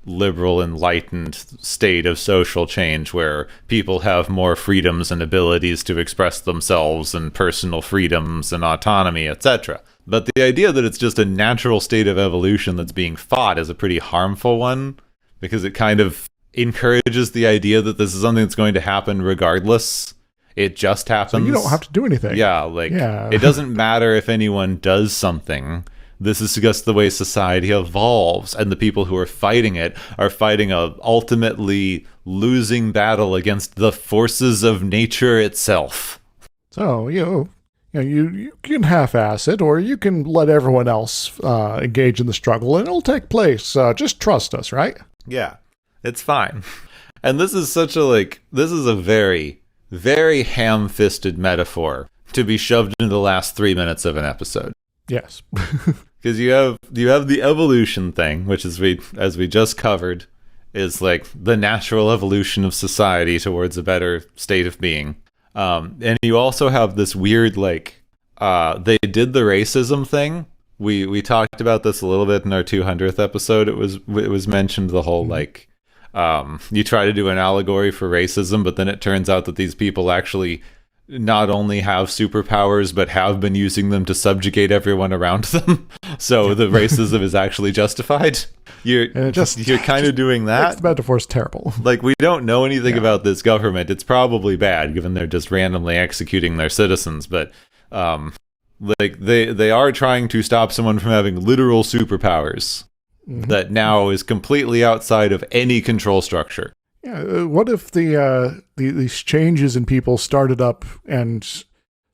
liberal, enlightened state of social change where people have more freedoms and abilities to express themselves and personal freedoms and autonomy, etc. But the idea that it's just a natural state of evolution that's being fought is a pretty harmful one, because it kind of encourages the idea that this is something that's going to happen regardless. It just happens. So you don't have to do anything. Yeah, it doesn't matter if anyone does something. This is just the way society evolves, and the people who are fighting it are fighting a ultimately losing battle against the forces of nature itself. So, you can half-ass it, or you can let everyone else engage in the struggle, and it'll take place. Just trust us, right? Yeah, it's fine. And this is this is a very, very ham-fisted metaphor to be shoved into the last 3 minutes of an episode. Yes. Because you have the evolution thing, which is as we just covered, is like the natural evolution of society towards a better state of being. And you also have this weird, they did the racism thing. We talked about this a little bit in our 200th episode. It was mentioned the whole you try to do an allegory for racism, but then it turns out that these people actually not only have superpowers, but have been using them to subjugate everyone around them. So the racism is actually justified. You're kind of doing that. The metaphor's terrible. We don't know anything about this government. It's probably bad, given they're just randomly executing their citizens. But they are trying to stop someone from having literal superpowers that now is completely outside of any control structure. Yeah, what if these changes in people started up, and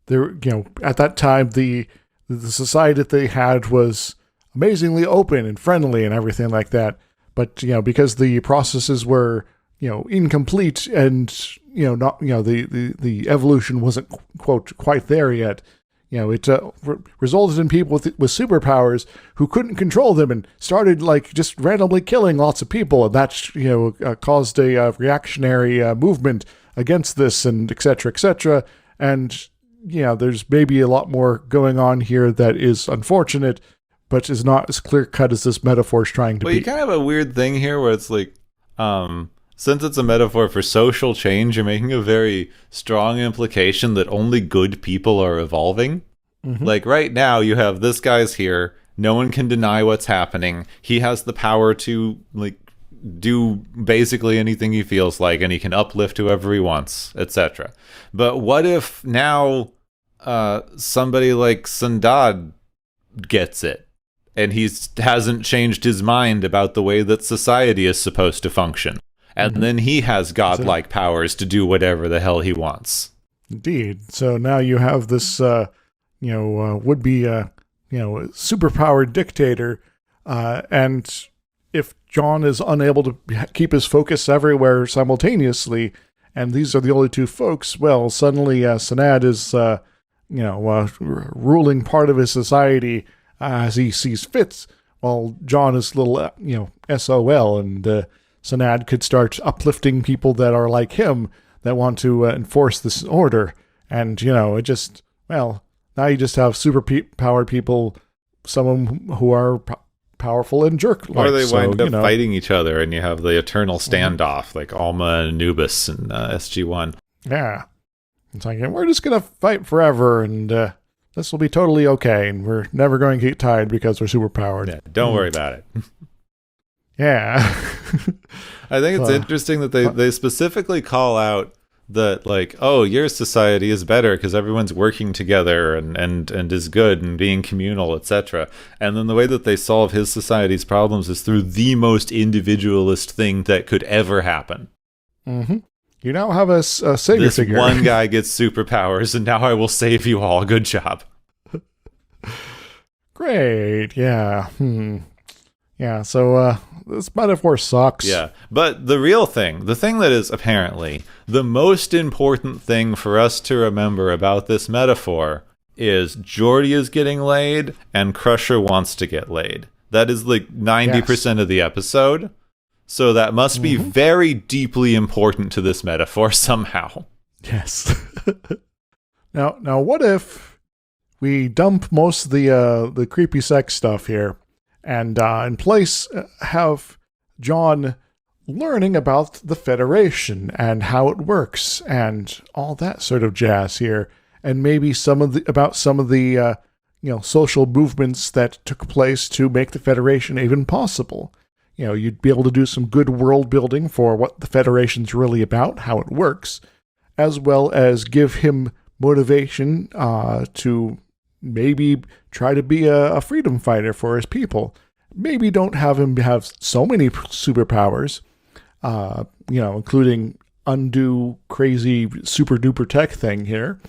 there, at that time the society that they had was amazingly open and friendly and everything like that, but because the processes were incomplete and not the evolution wasn't quite there yet. It resulted in people with superpowers who couldn't control them and started just randomly killing lots of people, and that caused a reactionary movement against this, and et cetera, and there's maybe a lot more going on here that is unfortunate, but is not as clear cut as this metaphor is trying to be. Well, you kind of have a weird thing here where it's since it's a metaphor for social change, you're making a very strong implication that only good people are evolving. Mm-hmm. Right now, you have this guy's here. No one can deny what's happening. He has the power to do basically anything he feels like, and he can uplift whoever he wants, etc. But what if now somebody like Sandad gets it, and he hasn't changed his mind about the way that society is supposed to function? And then he has godlike powers to do whatever the hell he wants. Indeed. So now you have this, would-be, superpowered dictator. And if John is unable to keep his focus everywhere simultaneously, and these are the only two folks, well, suddenly Sanad is, ruling part of his society as he sees fit, while John is little, SOL, and Sanad could start uplifting people that are like him, that want to enforce this order. And, now you just have super-powered people, some who are powerful and jerk-like. Or they wind up fighting each other, and you have the eternal standoff, like Alma and Anubis and SG-1. Yeah. It's like, we're just going to fight forever, and this will be totally okay, and we're never going to get tired because we're superpowered. Yeah, don't worry about it. Yeah. I think it's interesting that they specifically call out that like, oh, your society is better because everyone's working together and is good and being communal, etc. And then the way that they solve his society's problems is through the most individualist thing that could ever happen. Mm-hmm. You now have a savior This figure. one guy gets superpowers, and now I will save you all. Good job. Great. Yeah. Yeah, so this metaphor sucks. Yeah, but the real thing, the thing that is apparently the most important thing for us to remember about this metaphor is Geordi is getting laid and Crusher wants to get laid. That is like 90% of the episode. So that must be very deeply important to this metaphor somehow. Yes. Now, what if we dump most of the creepy sex stuff here, and in place have John learning about the Federation and how it works and all that sort of jazz here, and maybe some of the social movements that took place to make the Federation even possible. You'd be able to do some good world building for what the Federation's really about, how it works, as well as give him motivation to maybe try to be a freedom fighter for his people. Maybe don't have him have so many superpowers, including undo crazy super duper tech thing here.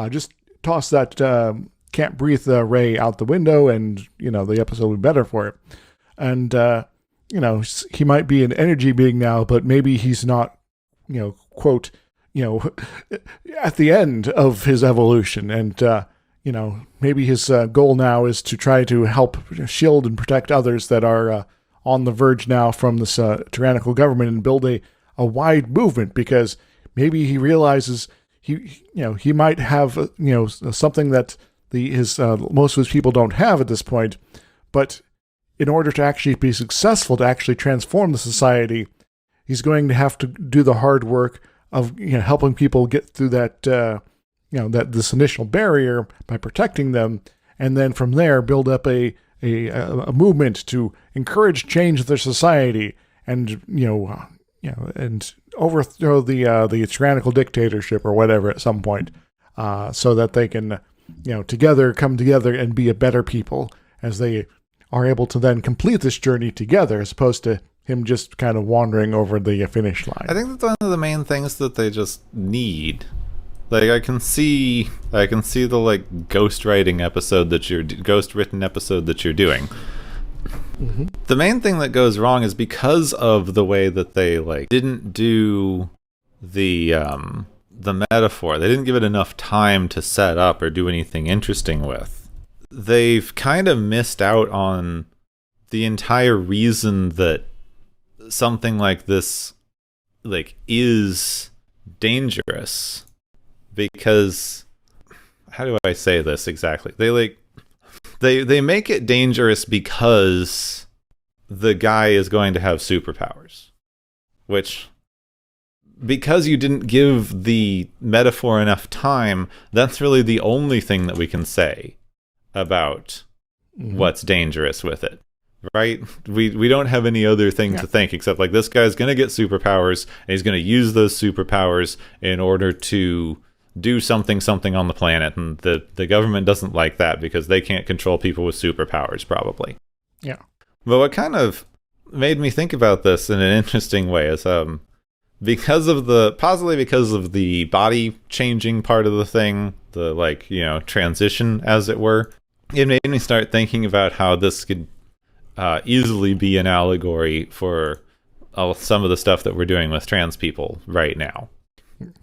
Just toss that can't breathe ray out the window, and the episode will be better for it. And he might be an energy being now, but maybe he's not, quote, at the end of his evolution. And, maybe his goal now is to try to help shield and protect others that are on the verge now from this tyrannical government, and build a wide movement, because maybe he realizes he might have, something that most of his people don't have at this point, but in order to actually be successful, to actually transform the society, he's going to have to do the hard work of helping people get through that this initial barrier by protecting them, and then from there build up a movement to encourage change in their society, and and overthrow the tyrannical dictatorship or whatever at some point, so that they can come together and be a better people, as they are able to then complete this journey together, as opposed to him just kind of wandering over the finish line. I think that's one of the main things that they just need. Like, I can see the like ghostwritten episode that you're doing. Mm-hmm. The main thing that goes wrong is because of the way that they like didn't do the metaphor. They didn't give it enough time to set up or do anything interesting with. They've kind of missed out on the entire reason that something like this like is dangerous. Because how do I say this exactly? They make it dangerous because the guy is going to have superpowers. Which, because you didn't give the metaphor enough time, that's really the only thing that we can say about what's dangerous with it, right? We don't have any other thing to think except like this guy's going to get superpowers, and he's going to use those superpowers in order to do something on the planet, and the government doesn't like that because they can't control people with superpowers, probably. Yeah. But what kind of made me think about this in an interesting way is because of the body changing part of the thing, the transition, as it were, it made me start thinking about how this could easily be an allegory for some of the stuff that we're doing with trans people right now.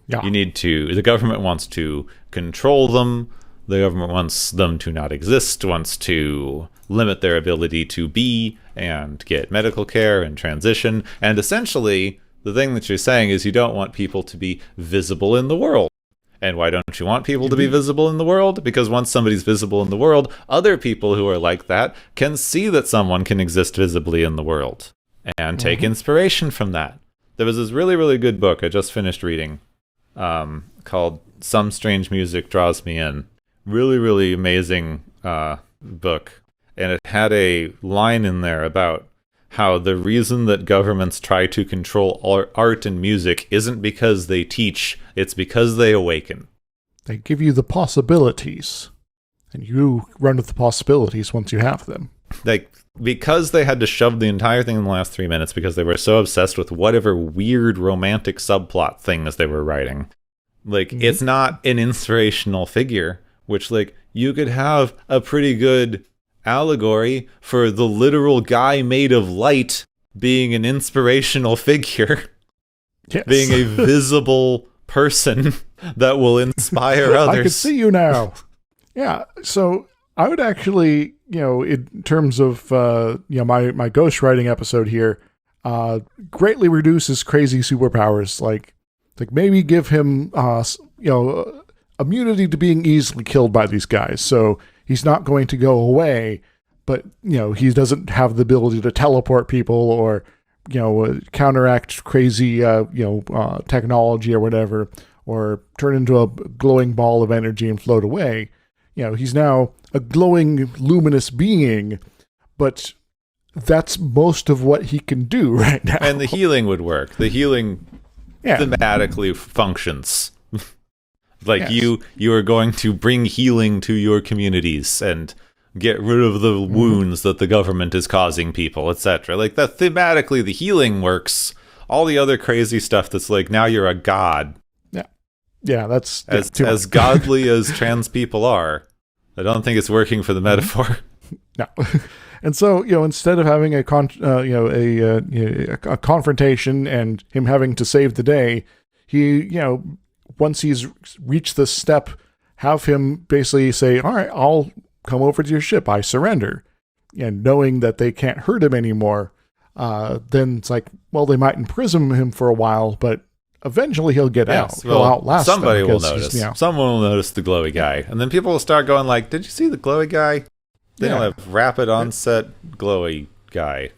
Yeah. The government wants to control them. The government wants them to not exist, wants to limit their ability to be and get medical care and transition. And essentially, the thing that you're saying is you don't want people to be visible in the world. And why don't you want people to be visible in the world? Because once somebody's visible in the world, other people who are like that can see that someone can exist visibly in the world and take inspiration from that. There was this really, really good book I just finished reading called Some Strange Music Draws Me In. Really, really amazing book. And it had a line in there about how the reason that governments try to control art and music isn't because they teach, it's because they awaken. They give you the possibilities, and you run with the possibilities once you have them. Like, because they had to shove the entire thing in the last 3 minutes because they were so obsessed with whatever weird romantic subplot things they were writing. Like, it's not an inspirational figure, which, like, you could have a pretty good allegory for the literal guy made of light being an inspirational figure. Yes. Being a visible person that will inspire others. I can see you now. Yeah, so I would actually, in terms of, my ghostwriting episode here, greatly reduce his crazy superpowers. Like maybe give him, immunity to being easily killed by these guys. So he's not going to go away, but, he doesn't have the ability to teleport people or, counteract crazy, technology or whatever, or turn into a glowing ball of energy and float away. He's now a glowing, luminous being, but that's most of what he can do right now. And the healing would work. The healing thematically functions. Like, yes. You are going to bring healing to your communities and get rid of the wounds that the government is causing people, etc. Like, that thematically, the healing works. All the other crazy stuff that's like, now you're a god. Yeah, that's as godly as trans people are. I don't think it's working for the metaphor. No. And so, instead of having a confrontation and him having to save the day, he, once he's reached this step, have him basically say, all right, I'll come over to your ship. I surrender. And knowing that they can't hurt him anymore, then it's like, well, they might imprison him for a while, but eventually he'll get out. Well, he'll outlast somebody them will notice. Someone will notice the glowy guy. And then people will start going like, did you see the glowy guy? They don't have rapid onset glowy guy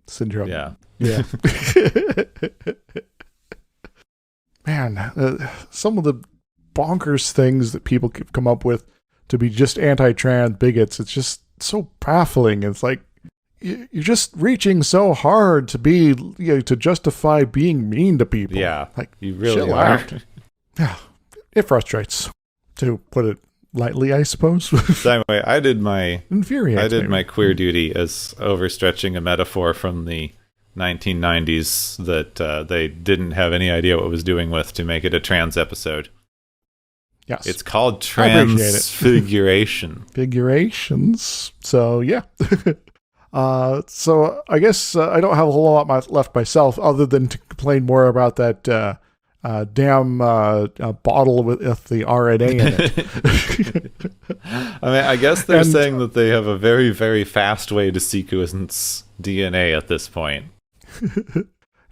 syndrome. Yeah. Man, some of the bonkers things that people come up with to be just anti-trans bigots, it's just so baffling. It's like, you're just reaching so hard to be, to justify being mean to people. Yeah, like, you really are. Yeah, it frustrates, to put it lightly, I suppose. So anyway, I did my queer duty as overstretching a metaphor from the 1990s that they didn't have any idea what it was doing with to make it a trans episode. Yes. It's called Transfiguration. Figurations. So, yeah. So I guess I don't have a whole lot left myself other than to complain more about that damn bottle with the RNA in it. I mean, I guess they're saying that they have a very, very fast way to sequence DNA at this point.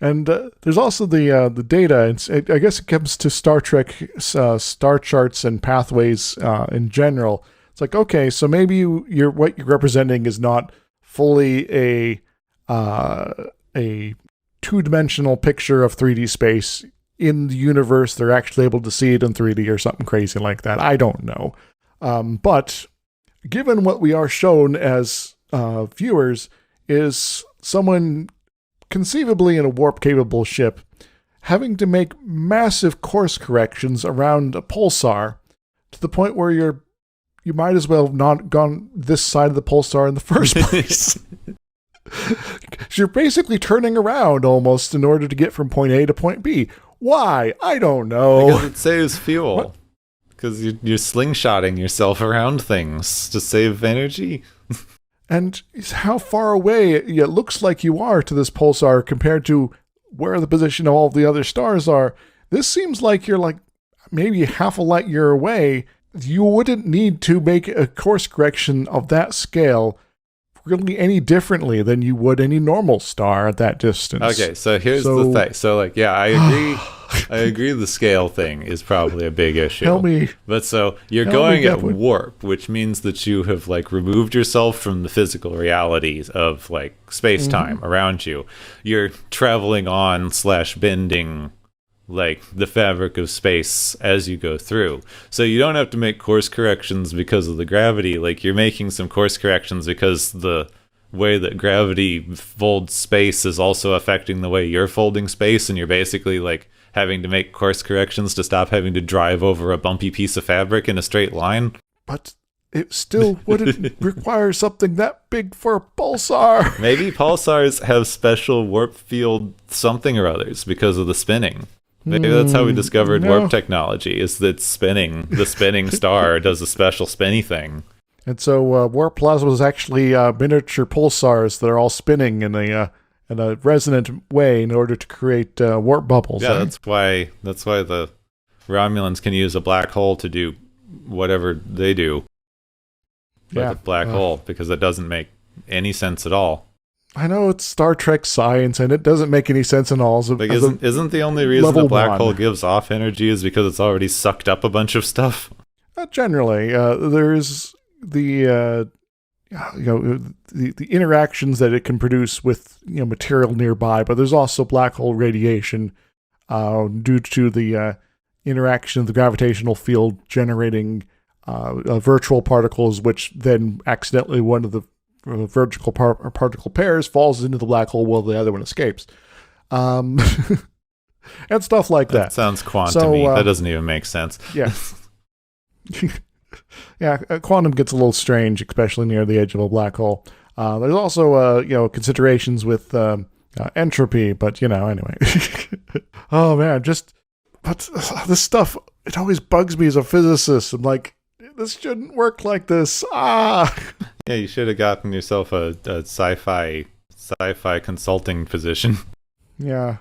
And there's also the data. I guess it comes to Star Trek star charts and pathways in general. It's like, okay, so maybe what you're representing is not fully a two-dimensional picture of 3D space. In the universe, they're actually able to see it in 3D or something crazy like that. I don't know. But given what we are shown as viewers is someone conceivably in a warp-capable ship having to make massive course corrections around a pulsar to the point where you might as well have not gone this side of the pulsar in the first place. You're basically turning around almost in order to get from point A to point B. Why? I don't know. Because it saves fuel. Because you're slingshotting yourself around things to save energy. And how far away it looks like you are to this pulsar compared to where the position of all the other stars are. This seems like you're like maybe half a light year away. You wouldn't need to make a course correction of that scale really any differently than you would any normal star at that distance. Okay, so here's the thing. So, like, yeah, I agree. I agree the scale thing is probably a big issue. Help me. But so you're going at warp, which means that you have, like, removed yourself from the physical realities of, like, space-time around you. You're traveling on / bending, like, the fabric of space as you go through. So you don't have to make course corrections because of the gravity. Like, you're making some course corrections because the way that gravity folds space is also affecting the way you're folding space, and you're basically like having to make course corrections to stop having to drive over a bumpy piece of fabric in a straight line. But it still wouldn't require something that big for a pulsar. Maybe pulsars have special warp field something or others because of the spinning. Maybe that's how we discovered warp technology, is that spinning, the spinning star does a special spinny thing. And so warp plasma is actually miniature pulsars that are all spinning in a resonant way in order to create warp bubbles. Yeah, that's why the Romulans can use a black hole to do whatever they do. Like a black hole, because it doesn't make any sense at all. I know it's Star Trek science, and it doesn't make any sense at all. So like, isn't the only reason a black hole gives off energy is because it's already sucked up a bunch of stuff? Generally, there's the the interactions that it can produce with material nearby, but there's also black hole radiation due to the interaction of the gravitational field generating virtual particles, which then accidentally one of the vertical particle pairs falls into the black hole while the other one escapes. And stuff like that. That sounds quantum-y. That doesn't even make sense. Yeah. Yeah, quantum gets a little strange, especially near the edge of a black hole. There's also, considerations with entropy, but, anyway. Oh, man, but this stuff, it always bugs me as a physicist. I'm like, this shouldn't work like this. Yeah, you should have gotten yourself a sci-fi consulting position. Yeah.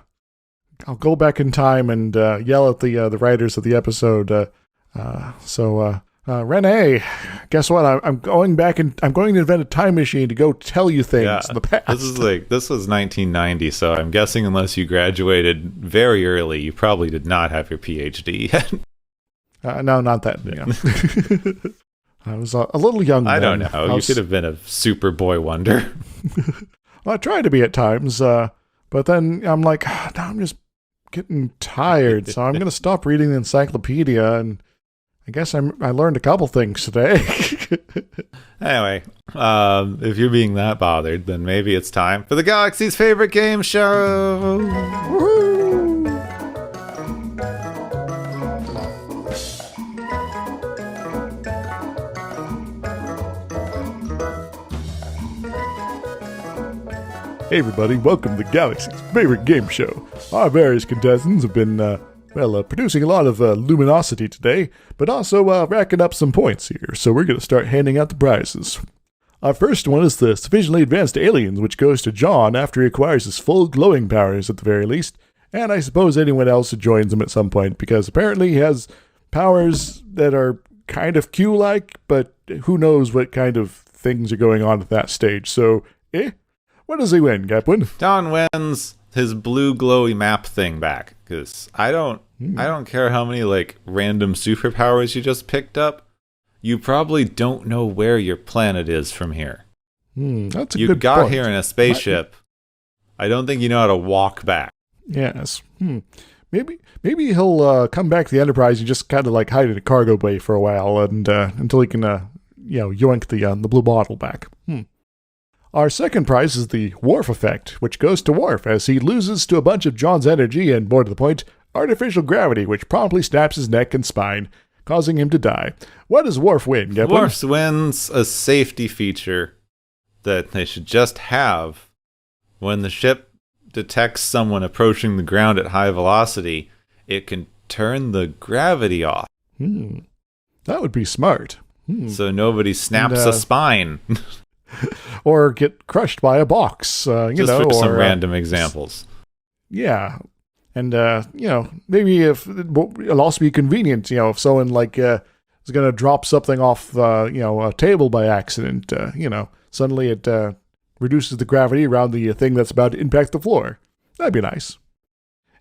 I'll go back in time and yell at the writers of the episode. Renee, guess what? I'm going back and I'm going to invent a time machine to go tell you things in the past. This was 1990, so I'm guessing unless you graduated very early, you probably did not have your PhD yet. No, not that. I was a little young. I don't know. You could have been a super boy wonder. Well, I tried to be at times, but then I'm like, now I'm just getting tired, so I'm going to stop reading the encyclopedia, and I guess I learned a couple things today. Anyway, if you're being that bothered, then maybe it's time for the Galaxy's favorite game show. Woohoo! Hey everybody, welcome to the Galaxy's favorite game show. Our various contestants have been, producing a lot of luminosity today, but also racking up some points here, so we're going to start handing out the prizes. Our first one is the Sufficiently Advanced Aliens, which goes to John after he acquires his full glowing powers at the very least, and I suppose anyone else who joins him at some point, because apparently he has powers that are kind of Q-like, but who knows what kind of things are going on at that stage, so, what does he win, Captain? John wins his blue glowy map thing back, because I don't care how many random superpowers you just picked up. You probably don't know where your planet is from here. That's a you good got point. here in a spaceship. I don't think you know how to walk back. Yes. Maybe he'll come back to the Enterprise and just kind of hide in a cargo bay for a while, and until he can yoink the blue bottle back. Our second prize is the Worf effect, which goes to Worf as he loses to a bunch of John's energy and, more to the point, artificial gravity, which promptly snaps his neck and spine, causing him to die. What does Worf win, Captain? Worf wins a safety feature that they should just have. When the ship detects someone approaching the ground at high velocity, it can turn the gravity off. That would be smart. So nobody snaps a spine. Or get crushed by a box, Just for some random examples. Yeah. And, maybe it'll also be convenient, if someone, is going to drop something off, a table by accident, suddenly it reduces the gravity around the thing that's about to impact the floor. That'd be nice.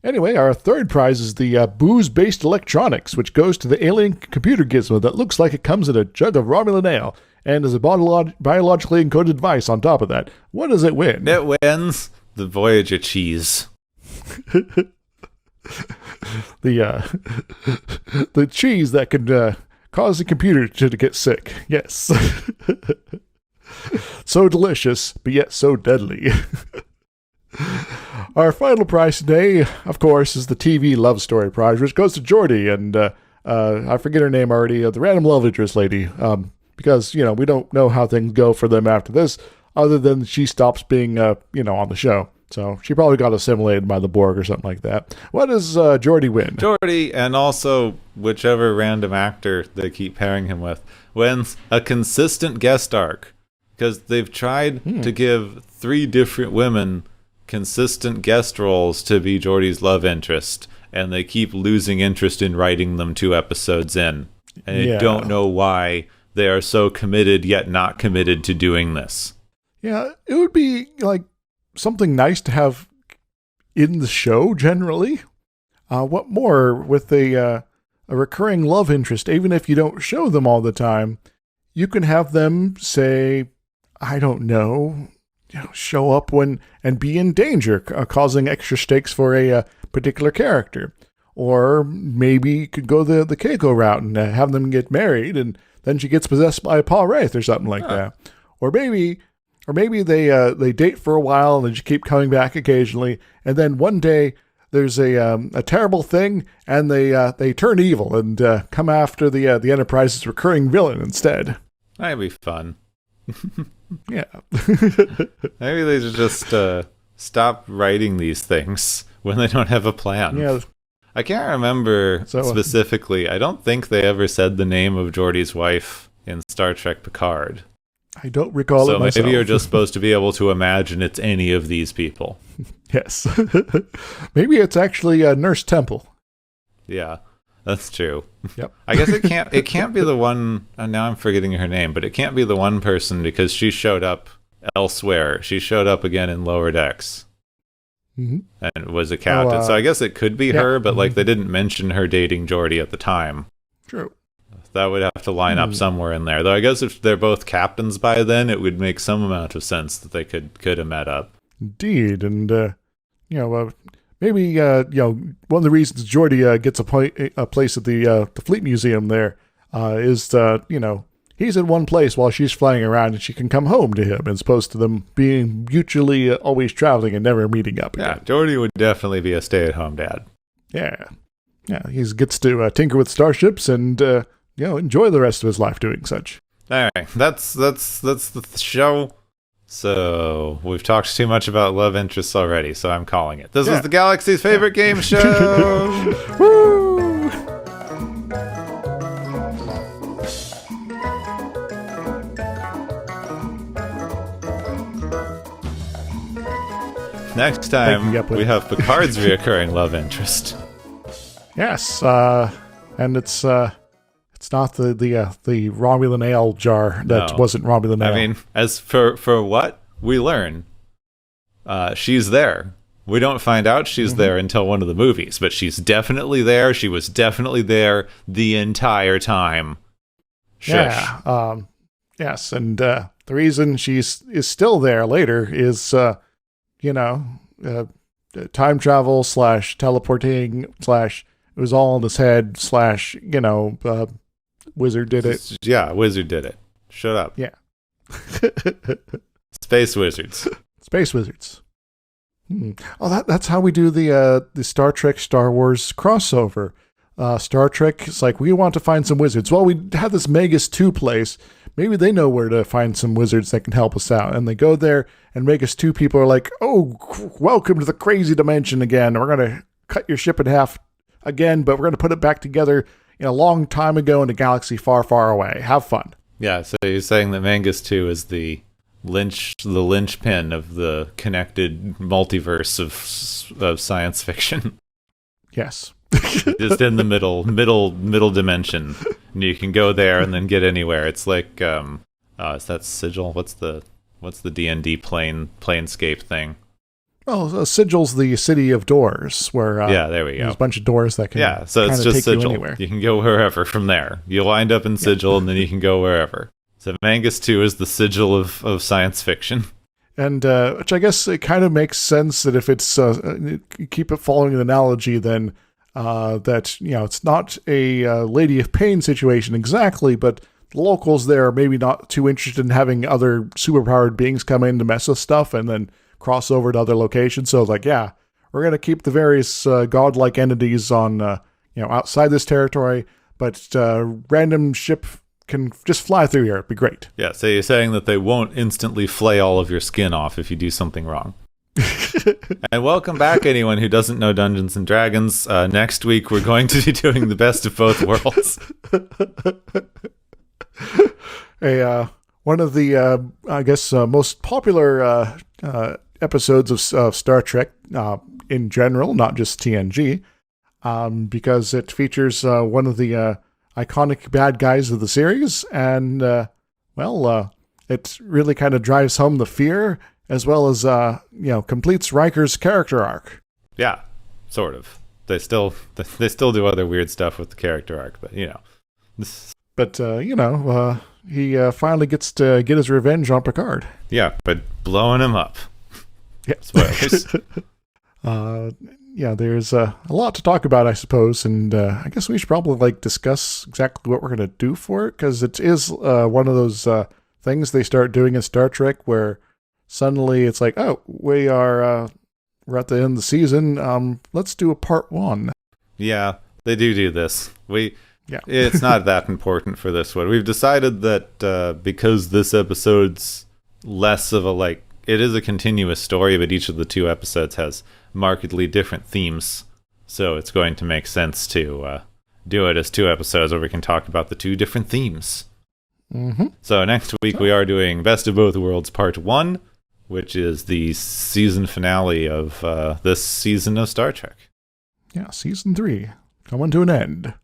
Anyway, our third prize is the booze-based electronics, which goes to the alien computer gizmo that looks like it comes in a jug of Romulan ale, and is a biologically encoded device on top of that. What does it win? It wins the Voyager cheese. The cheese that can cause the computer to get sick. Yes. So delicious, but yet so deadly. Our final prize today, of course, is the TV Love Story prize, which goes to Geordi and I forget her name already, the random love interest lady, because, we don't know how things go for them after this, other than she stops being, on the show. So she probably got assimilated by the Borg or something like that. What does Geordi win? Geordi, and also whichever random actor they keep pairing him with, wins a consistent guest arc. Because they've tried to give 3 different women consistent guest roles to be Geordi's love interest, and they keep losing interest in writing them 2 episodes in. And I don't know why they are so committed yet not committed to doing this. Yeah, it would be like something nice to have in the show generally. What more with a recurring love interest, even if you don't show them all the time, you can have them say, I don't know, show up when and be in danger, causing extra stakes for a particular character. Or maybe you could go the Keiko route and have them get married, and then she gets possessed by Paul Wraith or something like that. Or maybe they date for a while and then just keep coming back occasionally, and then one day there's a terrible thing and they turn evil and come after the Enterprise's recurring villain instead. That'd be fun. Yeah. Maybe they should just stop writing these things when they don't have a plan. Yeah. I can't remember specifically. I don't think they ever said the name of Geordi's wife in Star Trek Picard. I don't recall it myself. So maybe you're just supposed to be able to imagine it's any of these people. Yes. Maybe it's actually Nurse Temple. Yeah, that's true. Yep. I guess it can't be the one, and now I'm forgetting her name, but it can't be the one person because she showed up elsewhere. She showed up again in Lower Decks. Mm-hmm. And was a captain. So I guess it could be her, but they didn't mention her dating Geordi at the time. True. That would have to line up somewhere in there. Though I guess if they're both captains by then, it would make some amount of sense that they could have met up. Indeed, and maybe one of the reasons Geordi gets a place at the Fleet Museum there is he's in one place while she's flying around, and she can come home to him, as opposed to them being mutually always traveling and never meeting up again. Yeah, Geordi would definitely be a stay-at-home dad. Yeah, he gets to tinker with starships and enjoy the rest of his life doing such. All right, that's the show. So we've talked too much about love interests already, so I'm calling it. This is the galaxy's favorite game show. Woo! Next time, we have Picard's reoccurring love interest. Yes, and it's not the Romulan ale jar that wasn't Romulan ale. I mean, as for what we learn, she's there. We don't find out she's there until one of the movies, but she's definitely there. She was definitely there the entire time. Shush. Yeah. Yes, and the reason is still there later is time travel / teleporting / it was all in his head / Wizard did it. Yeah, Wizard did it. Shut up. Yeah. Space wizards. Space wizards. Oh, that's how we do the Star Trek Star Wars crossover. Star Trek, it's like, we want to find some wizards. Well, we have this Magus 2 place. Maybe they know where to find some wizards that can help us out. And they go there, and Magus 2 people are like, oh, welcome to the crazy dimension again. We're going to cut your ship in half again, but we're going to put it back together a long time ago in a galaxy far, far away. Have fun. Yeah, so you're saying that Magus 2 is the linchpin of the connected multiverse of science fiction. Yes. Just in the middle dimension. And you can go there and then get anywhere. It's like is that Sigil? What's the D&D planescape thing? Oh, Sigil's the city of doors, where there we go. There's a bunch of doors that can so it's just take Sigil. You anywhere. You can go wherever from there. You'll wind up in Sigil, and then you can go wherever. So Magus 2 is the Sigil of science fiction. And which I guess it kind of makes sense that if it's keep it following an analogy, then that it's not a Lady of Pain situation exactly, but locals there are maybe not too interested in having other superpowered beings come in to mess with stuff and then cross over to other locations. So like, yeah, we're going to keep the various godlike entities on, outside this territory, but random ship can just fly through here. It'd be great. Yeah, so you're saying that they won't instantly flay all of your skin off if you do something wrong. And welcome back, anyone who doesn't know Dungeons and Dragons. Next week, we're going to be doing the best of both worlds. One of the, most popular episodes of Star Trek in general, not just TNG, because it features one of the iconic bad guys of the series, and it really kind of drives home the fear, as well as completes Riker's character arc. Yeah, sort of. They still do other weird stuff with the character arc, but he finally gets to get his revenge on Picard. Yeah, but blowing him up. Yeah. Spoilers. There's a lot to talk about, I suppose, and I guess we should probably discuss exactly what we're going to do for it, because it is one of those things they start doing in Star Trek where suddenly it's like, oh, we're at the end of the season, let's do a part 1. Yeah, they do this. It's not that important for this one. We've decided that because this episode's less of it is a continuous story, but each of the 2 episodes has markedly different themes. So it's going to make sense to do it as 2 episodes where we can talk about the 2 different themes. Mm-hmm. So next week we are doing Best of Both Worlds Part 1, which is the season finale of this season of Star Trek. Yeah, season 3 coming to an end.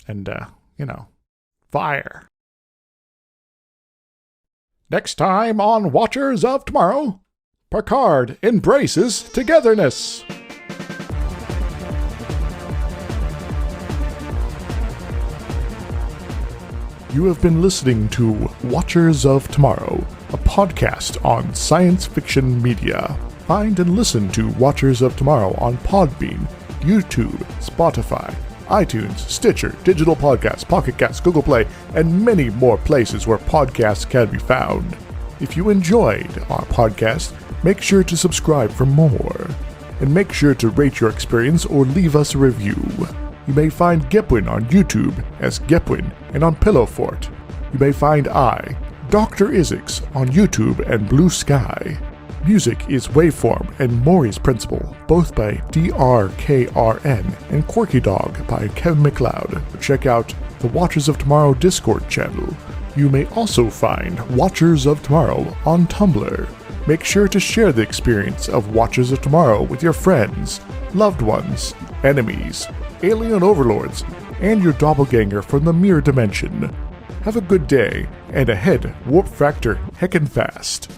And, fire. Next time on Watchers of Tomorrow, Picard embraces togetherness. You have been listening to Watchers of Tomorrow, a podcast on science fiction media. Find and listen to Watchers of Tomorrow on Podbean, YouTube, Spotify, iTunes, Stitcher, Digital Podcasts, Pocket Casts, Google Play, and many more places where podcasts can be found. If you enjoyed our podcast, make sure to subscribe for more. And make sure to rate your experience or leave us a review. You may find Gepwin on YouTube as Gepwin and on Pillowfort. You may find Dr. Isix, on YouTube and Blue Sky. Music is Waveform and Mori's Principle, both by DRKRN, and Quirky Dog by Kevin MacLeod. Check out the Watchers of Tomorrow Discord channel. You may also find Watchers of Tomorrow on Tumblr. Make sure to share the experience of Watchers of Tomorrow with your friends, loved ones, enemies, alien overlords, and your doppelganger from the mirror dimension. Have a good day, and ahead, warp factor heckin' fast.